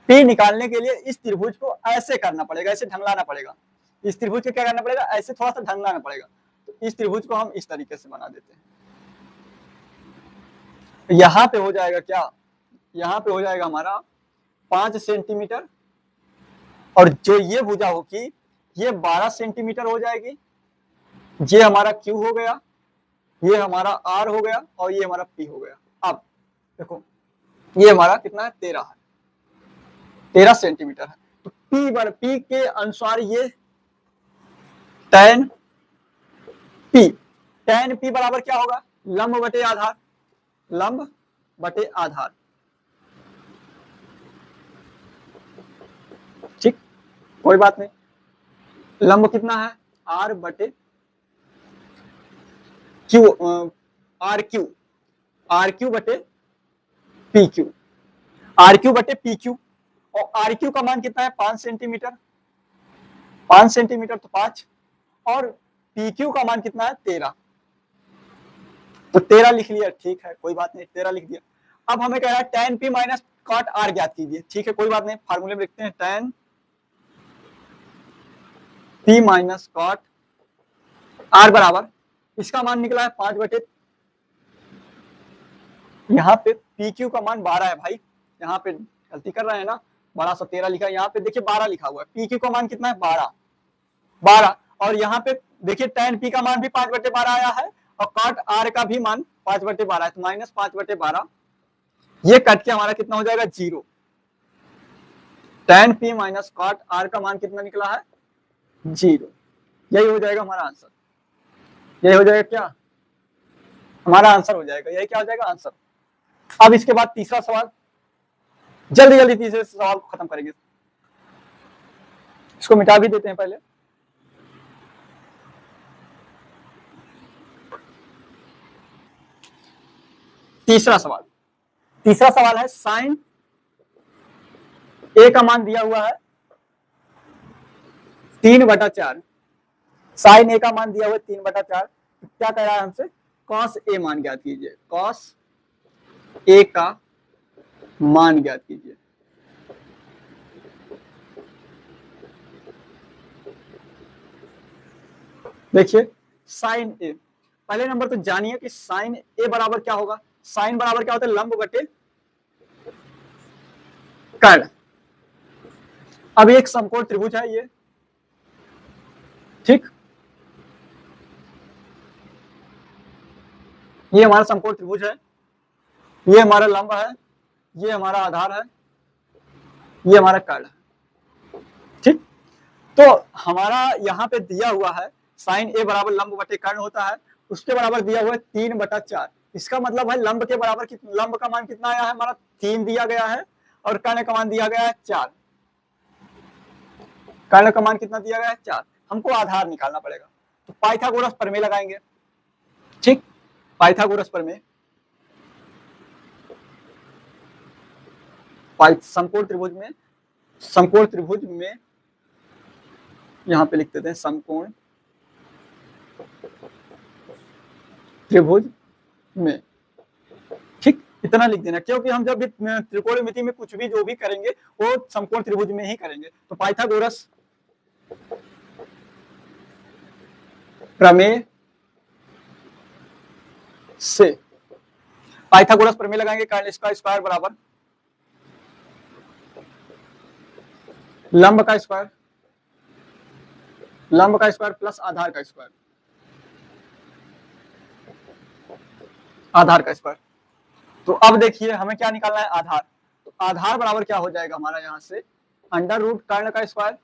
P निकालने के लिए इस त्रिभुज को ऐसे करना पड़ेगा, ऐसे ढंगलाना पड़ेगा, इस त्रिभुज को क्या करना पड़ेगा, ऐसे थोड़ा सा ढंगलाना पड़ेगा। तो इस त्रिभुज को हम इस तरीके से बना देते हैं, यहां पे हो जाएगा क्या, यहां पे हो जाएगा हमारा 5 सेंटीमीटर और जो ये भुजा होगी ये 12 सेंटीमीटर हो जाएगी, ये हमारा Q हो गया, ये हमारा R हो गया और ये हमारा P हो गया। अब देखो ये हमारा कितना है 13 है, 13 सेंटीमीटर है। तो P के अनुसार ये tan p, tan p बराबर क्या होगा, लंब बटे आधार, लंब बटे आधार, ठीक, कोई बात नहीं। लंब कितना है, r बटे Q, R Q, R Q बटे पी क्यू, आर क्यू बटे पी क्यू, और आर क्यू का मान कितना है 5 सेंटीमीटर, 5 सेंटीमीटर तो 5, और पी क्यू का मान कितना है 13, तो 13 लिख लिया, ठीक है कोई बात नहीं, 13 लिख दिया। अब हमें कह रहा है tan p minus cot r ज्ञात कीजिए, ठीक है कोई बात नहीं, फार्मूले में लिखते हैं tan p minus cot r बराबर, इसका मान निकला है 5 बटे, यहाँ पे पी क्यू का मान 12 है भाई, यहाँ पे गलती कर रहे हैं ना, बड़ा सा 13 लिखा है, यहाँ पे देखिए 12 लिखा हुआ है, पी क्यू का मान कितना है 12, 12, और यहाँ पे देखिए tan p का मान भी 5 बटे 12 आया है, और cot r का भी मान 5 बटे 12 है, तो माइनस 5 बटे 12, ये कट के हमारा कितना हो जाएगा 0, tan p minus cot r का मान कितना निकला है 0, यही हो जाएगा हमारा आंसर, यही हो जाएगा क्या हमारा आंसर हो जाएगा, यही क्या हो जाएगा आंसर। अब इसके बाद तीसरा सवाल, जल्दी जल्दी तीसरे सवाल को खत्म करेंगे, इसको मिटा भी देते हैं पहले। तीसरा सवाल, तीसरा सवाल है साइन ए का मान दिया हुआ है 3/4, साइन ए का मान दिया हुआ है 3/4, क्या कह रहा है हमसे, कॉस ए मान ज्ञात कीजिए, कॉस ए का मान ज्ञात कीजिए। देखिए साइन ए, पहले नंबर तो जानिए कि साइन ए बराबर क्या होगा, साइन बराबर क्या होता है लंब बटे कर्ण। अब एक समकोण त्रिभुज है ये, ठीक, ये हमारा समकोण त्रिभुज है, ये हमारा लंब है, ये हमारा आधार है, ये हमारा कर्ण है, ठीक। तो हमारा यहाँ पे दिया हुआ है साइन ए बराबर लंब बटे कर्ण होता है, उसके बराबर दिया हुआ है 3/4, इसका मतलब है लंब के बराबर, लंब का मान कितना आया है हमारा 3 दिया गया है, और कर्ण का मान दिया गया है 4, कर्ण का मान कितना दिया गया है 4, हमको आधार निकालना पड़ेगा, तो पाइथागोरस प्रमेय लगाएंगे, ठीक, पाइथागोरस प्रमेय, समकोण त्रिभुज में, समकोण त्रिभुज में यहां पे लिख देते हैं समकोण त्रिभुज में, ठीक, इतना लिख देना, क्योंकि हम जब भी त्रिकोणमिति में कुछ भी जो भी करेंगे वो समकोण त्रिभुज में ही करेंगे। तो पाइथागोरस प्रमेय से, पाइथागोरस प्रमेय लगाएंगे, कर्ण इसका स्क्वायर बराबर लंब का स्क्वायर, लंब का स्क्वायर प्लस आधार का स्क्वायर, आधार का स्क्वायर। तो अब देखिए हमें क्या निकालना है आधार, तो आधार बराबर क्या हो जाएगा हमारा यहाँ से अंडर रूट कर्ण का स्क्वायर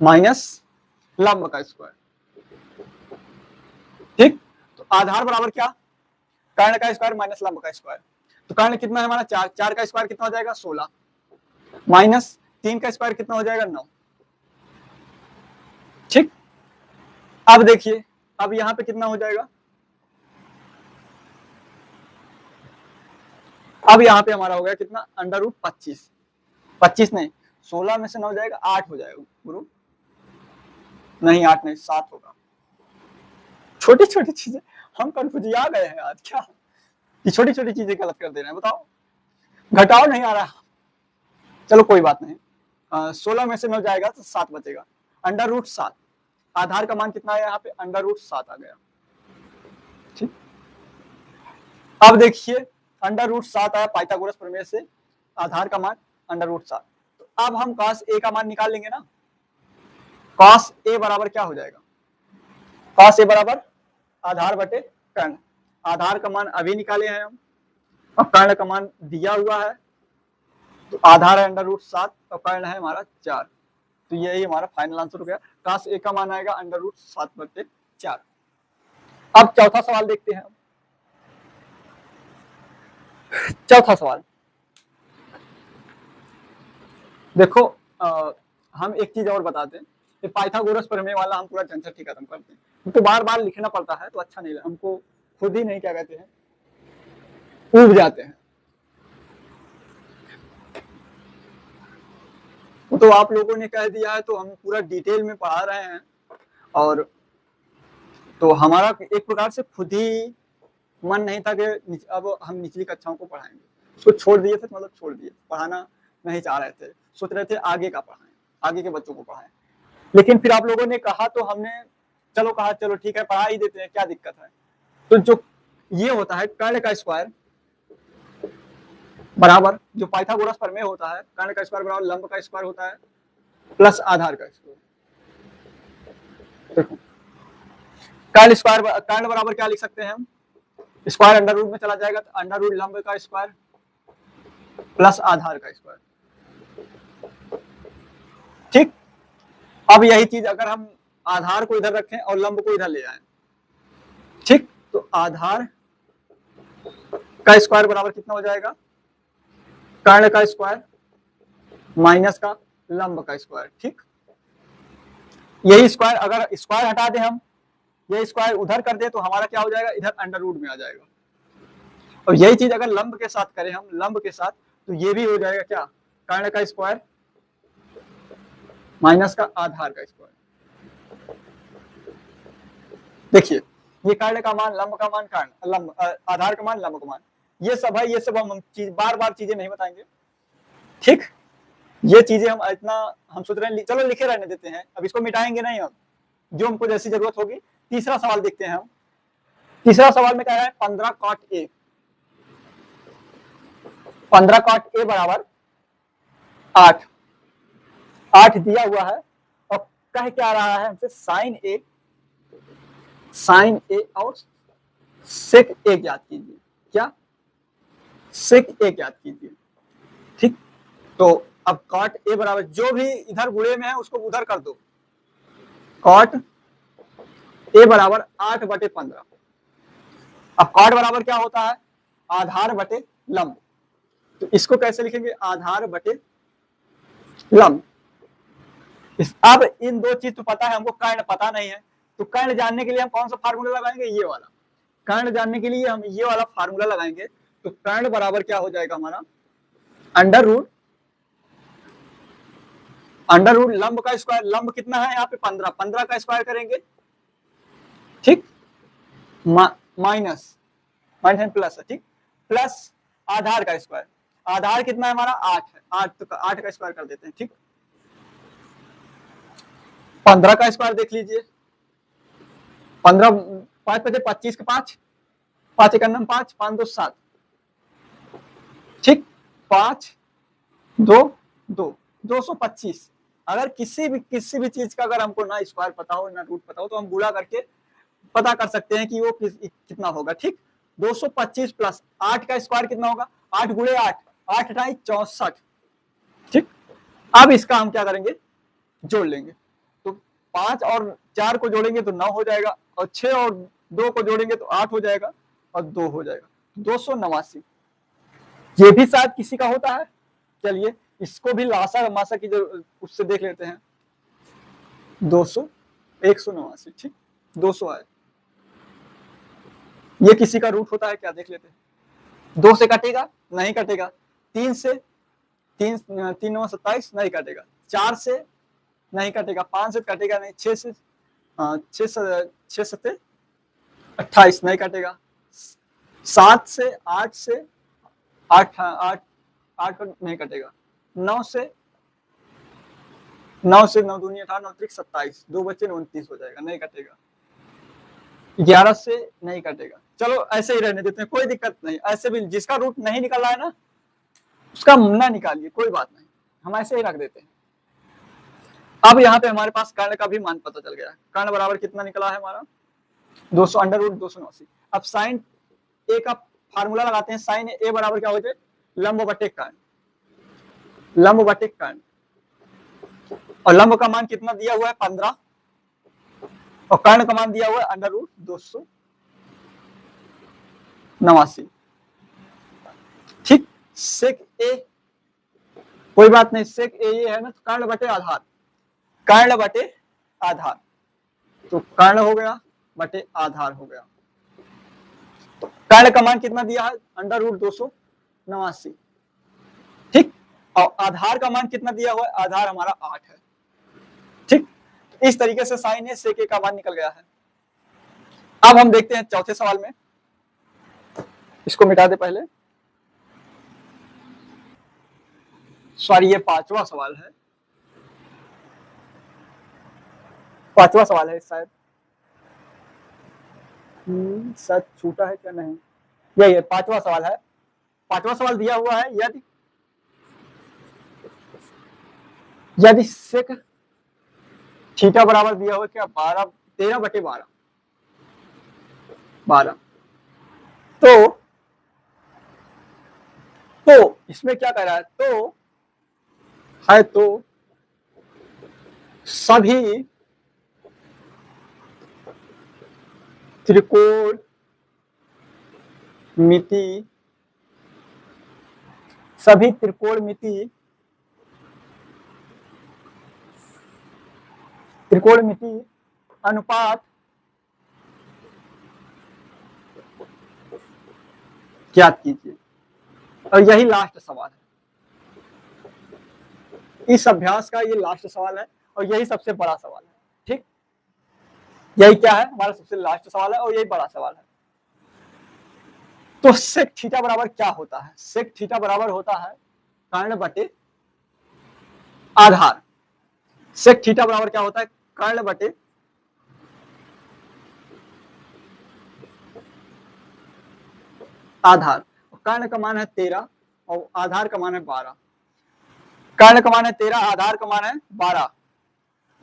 माइनस लंब का स्क्वायर, ठीक। तो आधार बराबर क्या, कर्ण का स्क्वायर माइनस लंब का स्क्वायर, तो कर्ण कितना है हमारा 4, 4 का स्क्वायर कितना हो जाएगा 16, माइनस 3 का स्क्वायर कितना हो जाएगा 9, ठीक। अब देखिए अब यहाँ पे कितना हो जाएगा, अब यहाँ पे हमारा हो गया कितना अंडर रूट 25, 25 नहीं 16 में से 9 जाएगा 8 हो जाएगा गुरु, नहीं 8 नहीं 7 होगा, छोटी छोटी चीजें हम कंफ्यूज आ गए हैं आज, क्या ये छोटी छोटी चीजें गलत कर दे रहे हैं, बताओ घटाओ नहीं आ रहा, चलो कोई बात नहीं, 16 में से 9 जाएगा तो 7 बचेगा, अंडर रूट 7, आधार का मान कितना है यहाँ पे अंडर रूट 7 आ गया, ठीक। अब देखिए अंडर रूट 7 आया पाइथागोरस प्रमेय से, आधार का मान अंडर रूट 7, तो अब हम कॉस ए का मान निकाल लेंगे ना, कॉस ए बराबर क्या हो जाएगा, कॉस ए बराबर आधार बटे कर्ण, आधार का मान अभी निकाले हैं हम, और कर्ण का मान दिया हुआ है, तो आधार है अंडर रूट 7 और कर्ण है हमारा 4, तो यही हमारा फाइनल आंसर हो गया। काश ए का मान आएगा √7/4। अब चौथा सवाल देखते हैं। चौथा सवाल देखो, हम एक चीज और बताते हैं कि पाइथागोरस प्रमेय वाला हम पूरा झंझट ही खत्म करते हैं। तो बार बार लिखना पड़ता है तो अच्छा नहीं लगता हमको, खुद ही नहीं क्या कहते हैं, ऊब जाते हैं। तो आप लोगों ने कह दिया है तो हम पूरा डिटेल में पढ़ा रहे हैं, और तो हमारा एक प्रकार से खुद ही मन नहीं था कि अब हम निचली कक्षाओं को पढ़ाएंगे, उसको छोड़ दिए थे, मतलब छोड़ दिए, पढ़ाना नहीं चाह रहे थे, सोच रहे थे आगे का पढ़ाएं, आगे के बच्चों को पढ़ाएं। लेकिन फिर आप लोगों ने कहा तो हमने कहा चलो ठीक है पढ़ा ही देते हैं, क्या दिक्कत है। तो जो ये होता है कर्ण का स्क्वायर बराबर जो पाइथागोरस प्रमेय होता है, कर्ण का स्क्वायर बराबर लंब का स्क्वायर होता है प्लस आधार का स्क्वायर। कर्ण बराबर क्या लिख सकते हैं हम, स्क्वायर अंडर रूट में चला जाएगा तो अंडर रूट लंब का स्क्वायर प्लस आधार का स्क्वायर। ठीक, अब यही चीज अगर हम आधार को इधर रखें और लंब को इधर ले जाएं, ठीक, तो आधार का स्क्वायर बराबर कितना हो जाएगा, कर्ण का स्क्वायर माइनस का लंब का स्क्वायर। ठीक, यही स्क्वायर अगर स्क्वायर हटा दें हम, ये स्क्वायर उधर कर दे तो हमारा क्या हो जाएगा, इधर अंडर रूट में आ जाएगा। और यही चीज अगर लंब के साथ करें हम, लंब के साथ, तो ये भी हो जाएगा क्या, कर्ण का स्क्वायर माइनस का आधार का स्क्वायर। देखिए ये कर्ण का मान, लंब का मान कर्ण, लंब आधार का मान, लंब का मान, ये सब है, ये सब हम चीज बार बार चीजें नहीं बताएंगे। ठीक, ये चीजें हम इतना हम सोच रहे हैं, चलो लिखे रहने देते हैं, अब इसको मिटाएंगे नहीं हम, जो हमको जैसी जरूरत होगी। तीसरा सवाल देखते हैं हम। तीसरा सवाल में क्या है, 15 cot A, 15 cot A बराबर 8, 8 दिया हुआ है और कह क्या रहा है हमसे, साइन ए और सेक ए ज्ञात कीजिए। क्या, सेक ए ज्ञात कीजिए। ठीक, तो अब कॉट ए बराबर जो भी इधर गुणे में है उसको उधर कर दो, कॉट ए बराबर 8/15। अब कॉट बराबर क्या होता है, आधार बटे लंब, तो इसको कैसे लिखेंगे, आधार बटे लंब। अब इन दो चीज तो पता है हमको, कर्ण पता नहीं है, तो कर्ण जानने के लिए हम कौन सा फार्मूला लगाएंगे, ये वाला। कर्ण जानने के लिए हम ये वाला फार्मूला लगाएंगे, तो कर्ण बराबर क्या हो जाएगा हमारा, अंडर रूट लंब का स्क्वायर, लंब कितना है यहाँ पे 15, 15 का स्क्वायर करेंगे, ठीक, माइनस प्लस है, ठीक, प्लस आधार का स्क्वायर, आधार कितना है हमारा 8 है, 8 तो 8 का स्क्वायर कर देते हैं। ठीक, 15 का स्क्वायर देख लीजिए, 15 5 बजे 25 के 5, 5 1 5, 5 2 7, ठीक, 5 2 2 225। अगर किसी भी चीज का अगर हमको ना स्क्वायर पता हो ना रूट पता हो, तो हम गुणा करके पता कर सकते हैं कि वो कितना होगा। ठीक, 225 प्लस 8 का स्क्वायर कितना होगा, 8 गुणे 8, 8 × 64। ठीक, अब इसका हम क्या करेंगे, जोड़ लेंगे, तो 5 और 4 को जोड़ेंगे तो 9 हो जाएगा, और 6 और 2 को जोड़ेंगे तो 8 हो जाएगा, और 2 हो जाएगा, 289। ये भी शायद किसी का होता है, चलिए इसको भी लासा मासा की जो उससे देख लेते हैं, 189। ठीक, 200 आए, ये किसी का रूट होता है क्या, देख लेते हैं। 2 से कटेगा, नहीं कटेगा, 3 से 3 9 27 नहीं कटेगा, 4 से नहीं कटेगा, 5 से कटेगा नहीं, 6 से 28 नहीं कटेगा, 7 से 8 से 8 नहीं कटेगा, 9 से 9 दूनी 18, 9 3 27, 2 बच्चे 29 हो जाएगा, नहीं कटेगा, 11 से नहीं कटेगा। चलो ऐसे ही रहने देते हैं, कोई दिक्कत नहीं, ऐसे भी जिसका रूट नहीं निकल रहा है ना उसका ना निकालिए, कोई बात नहीं, हम ऐसे ही रख देते हैं। अब यहाँ पे हमारे पास कर्ण का भी मान पता चल गया है, कर्ण बराबर कितना निकला है हमारा, 200 अंडर रूट 289। अब साइन ए का फार्मूला लगाते हैं, साइन ए बराबर क्या हो जाए, लंब बटे कर्ण, लंब बटे कर्ण, और लंब का मान कितना दिया हुआ है 15 और कर्ण का मान दिया हुआ है √289। ठीक, सेक ए कोई बात नहीं, सेक ए ये है ना, तो कर्ण बटे आधार, कर्ण बटे आधार, तो कर्ण हो गया बटे आधार हो गया। तो कर्ण का मान कितना दिया है √289। ठीक, और आधार का मान कितना दिया हुआ है, आधार हमारा 8 है। ठीक, इस तरीके से साइन ए सेक ए का मान निकल गया है। अब हम देखते हैं चौथे सवाल में, इसको मिटा दे पहले, सॉरी ये पांचवा सवाल है, पांचवा सवाल है शायद, शायद छूटा है क्या, नहीं यही है, पांचवा सवाल है। पांचवा सवाल दिया हुआ है, यदि सेक थीटा बराबर दिया हुआ क्या 13 तो इसमें क्या कह रहा है, तो सभी त्रिकोण मिति अनुपात ज्ञात कीजिए। और यही लास्ट सवाल है, इस अभ्यास का ये लास्ट सवाल है और यही सबसे बड़ा सवाल है। ठीक, यही क्या है, हमारा सबसे लास्ट सवाल है और यही बड़ा सवाल है। तो सेक थीटा बराबर क्या होता है, सेक थीटा बराबर होता है कर्ण बटे आधार। सेक थीटा बराबर क्या होता है, कर्ण बटे आधार। कर्ण का मान है 13 और आधार का मान है 12। कर्ण का मान है 13, आधार का मान है 12।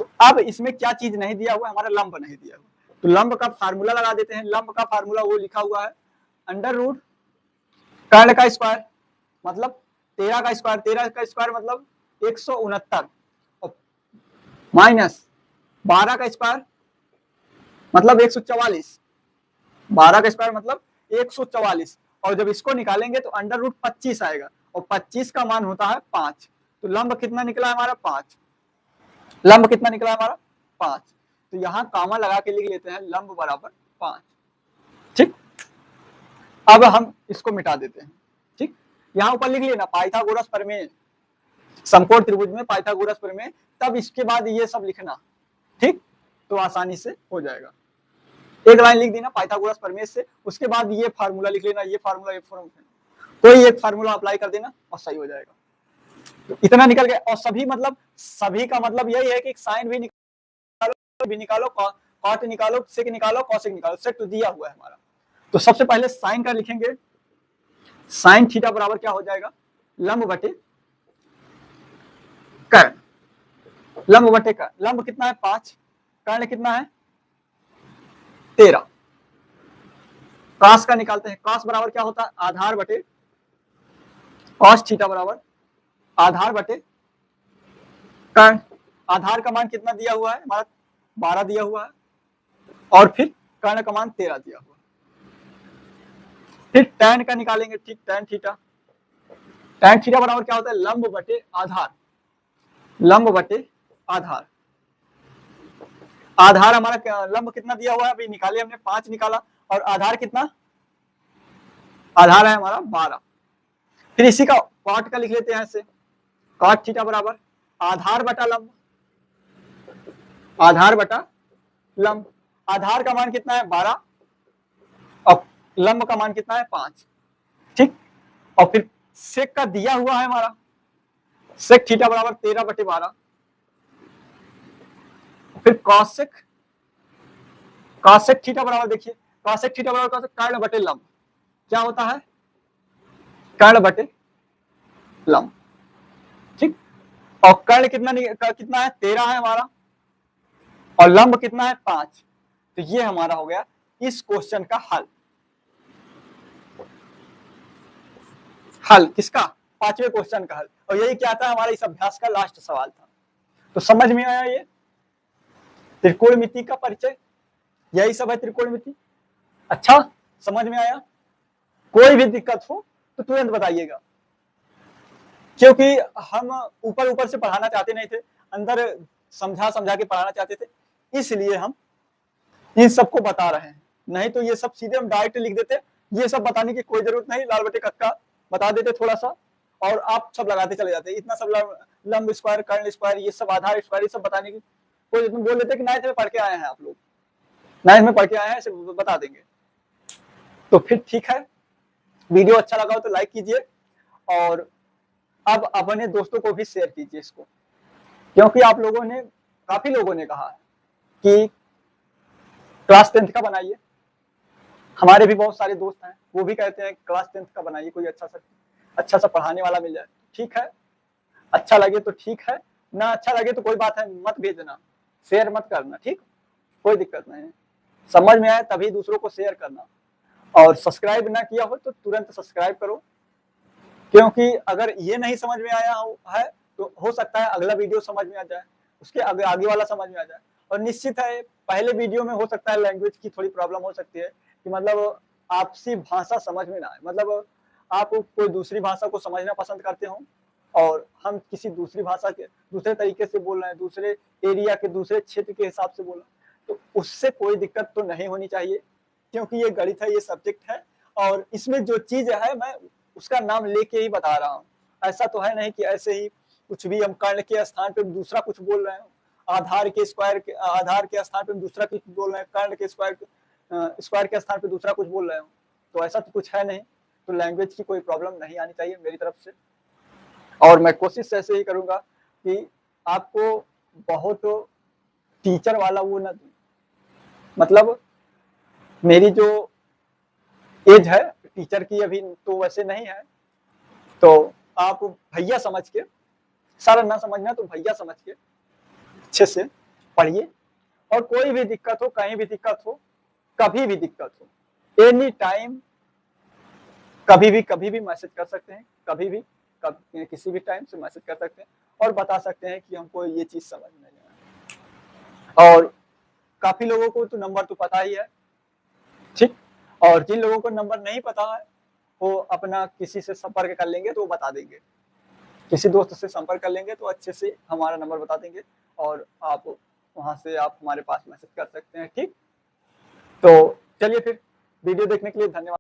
तो अब इसमें क्या चीज नहीं दिया हुआ, हमारा लंब नहीं दिया हुआ, तो लंब का फार्मूला लगा देते हैं। लंब का फार्मूला वो लिखा हुआ है √ कर्ण का स्क्वायर मतलब 13 का स्क्वायर, 13 का स्क्वायर मतलब 169 और माइनस 12 का स्क्वायर मतलब 144, 12 का स्क्वायर मतलब 144, और जब इसको निकालेंगे तो √25 आएगा और 25 का मान होता है 5। तो लंब कितना निकला है हमारा 5, लंब कितना निकला है हमारा 5। तो यहाँ कामा लगा के लिख लेते हैं लंब बराबर 5। ठीक, अब हम इसको मिटा देते हैं। ठीक, यहाँ ऊपर लिख लेना पाइथागोरस प्रमेय, समकोण त्रिभुज में पाइथागोरस प्रमेय, तब इसके बाद ये सब लिखना। ठीक, तो आसानी से हो जाएगा, एक लाइन लिख देना पाइथागोरस प्रमेय से, उसके बाद ये फार्मूला लिख लेना, ये फार्मूला कोई एक फार्मूला अप्लाई कर देना और सही हो जाएगा। तो इतना निकल गया। और सभी मतलब सभी का मतलब यही है कि साइन भी निकालो, कॉट निकालो, सेक निकालो, कॉसेक निकालो, सेक तो दिया हुआ है हमारा। तो सबसे पहले साइन का लिखेंगे, साइन थीटा बराबर क्या हो जाएगा, लंब बटे कर्ण, लंब बटे कर्ण। लंब कितना है 5, कर्ण कितना है 13। कॉस का निकालते हैं, कॉस बराबर क्या होता है आधार बटे कॉस थीटा बराबर आधार बटे कर्ण। आधार का मान कितना दिया हुआ है हमारा 12 दिया हुआ है और फिर कर्ण का मान 13 दिया हुआ है। फिर टैन का निकालेंगे। ठीक, टैन थीटा बराबर क्या होता है लंब बटे आधार, लंब बटे आधार। आधार हमारा लंब कितना दिया हुआ है अभी निकाले हमने 5 निकाला, और आधार कितना, आधार है हमारा 12। फिर इसी का कॉट का लिख लेते हैं ऐसे, कॉट थीटा बराबर आधार बटा लंब, आधार बटा लंब। आधार का मान कितना है 12 और लंब का मान कितना है 5। ठीक, और फिर सेक का दिया हुआ है हमारा, सेक थीटा बराबर 13/12। फिर कॉसेक थीटा बराबर देखिए, कॉसेक थीटा बराबर कर्ण बटे लंब, क्या होता है कर्ण बटे लंब। ठीक, और कर्ण कितना है 13 है हमारा और लंब कितना है 5। तो ये हमारा हो गया इस क्वेश्चन का हल। हल किसका, 5वें क्वेश्चन का हल। और यही क्या था हमारा इस अभ्यास का लास्ट सवाल था। तो समझ में आया ये त्रिकोणमिति का परिचय, यही सब है त्रिकोणमिति। अच्छा, समझ में आया? कोई भी दिक्कत हो तो तुरंत बताइएगा, क्योंकि हम ऊपर ऊपर से पढ़ाना चाहते नहीं थे, अंदर समझा समझा के पढ़ाना चाहते थे, इसलिए हम इन सबको बता रहे हैं। नहीं तो ये सब सीधे हम डायरेक्ट लिख देते, ये सब बताने की कोई जरूरत नहीं, लाल बटे कक्का बता देते थोड़ा सा और आप सब लगाते चले जाते। इतना सब लंब स्क्वायर, कर्ण स्क्वायर, ये सब आधार स्क्वायर, ये सब बताने की कोई बोल देते कि नाइन्थ में पढ़ के आए हैं आप लोग, नाइन्थ में पढ़ के आए हैं, बता देंगे। तो फिर ठीक है, वीडियो अच्छा लगा हो तो लाइक कीजिए और अब अपने दोस्तों को भी शेयर कीजिए इसको, क्योंकि आप लोगों ने, काफी लोगों ने कहा है कि क्लास 10th का बनाइए। हमारे भी बहुत सारे दोस्त हैं, वो भी कहते हैं क्लास 10th का बनाइए, कोई अच्छा सा पढ़ाने वाला मिल जाए। ठीक है, अच्छा लगे तो ठीक है, ना अच्छा लगे तो कोई बात है, मत भेजना, शेयर मत करना, ठीक, कोई दिक्कत नहीं है। समझ में आए तभी दूसरों को शेयर करना, और सब्सक्राइब ना किया हो तो तुरंत सब्सक्राइब करो, क्योंकि अगर ये नहीं समझ में आया है तो हो सकता है अगला वीडियो समझ में आ जाए, उसके आगे वाला समझ में आ जाए। और निश्चित है पहले वीडियो में हो सकता है लैंग्वेज की थोड़ी प्रॉब्लम हो सकती है, कि मतलब आपसी भाषा समझ में ना आए, मतलब आप कोई दूसरी भाषा को समझना पसंद करते हो और हम किसी दूसरी भाषा के दूसरे तरीके से बोल रहे हैं, दूसरे एरिया के दूसरे क्षेत्र के हिसाब से बोल रहे हैं, तो उससे कोई दिक्कत तो नहीं होनी चाहिए, क्योंकि ये गणित है, ये सब्जेक्ट है और इसमें जो चीज है मैं उसका नाम लेके ही बता रहा हूँ। ऐसा तो है नहीं कि ऐसे ही कुछ भी हम कर्ण के स्थान पे दूसरा कुछ बोल रहे हैं, आधार के स्थान पे दूसरा कुछ बोल रहे हैं, कर्ण के स्क्वायर के स्थान पे दूसरा कुछ बोल रहे हो, तो ऐसा तो कुछ है नहीं। तो लैंग्वेज की कोई प्रॉब्लम नहीं आनी चाहिए मेरी तरफ से, और मैं कोशिश ऐसे ही करूंगा कि आपको बहुत टीचर वाला वो ना दूं, मतलब मेरी जो एज है टीचर की अभी तो वैसे नहीं है, तो आप भैया समझ के, सारा ना समझना तो भैया समझ के अच्छे से पढ़िए, और कोई भी दिक्कत हो, कहीं भी दिक्कत हो, कभी भी दिक्कत हो, एनी टाइम, कभी भी मैसेज कर सकते हैं, कभी भी किसी भी टाइम से मैसेज कर सकते हैं और बता सकते हैं कि हमको ये चीज समझ में नहीं आया। और काफी लोगों को तो नंबर तो पता ही है, ठीक, और जिन लोगों को नंबर नहीं पता है वो अपना किसी से संपर्क कर लेंगे तो वो बता देंगे, किसी दोस्त से संपर्क कर लेंगे तो अच्छे से हमारा नंबर बता देंगे और आप वहां से आप हमारे पास मैसेज कर सकते हैं, ठीक। तो चलिए फिर, वीडियो देखने के लिए धन्यवाद।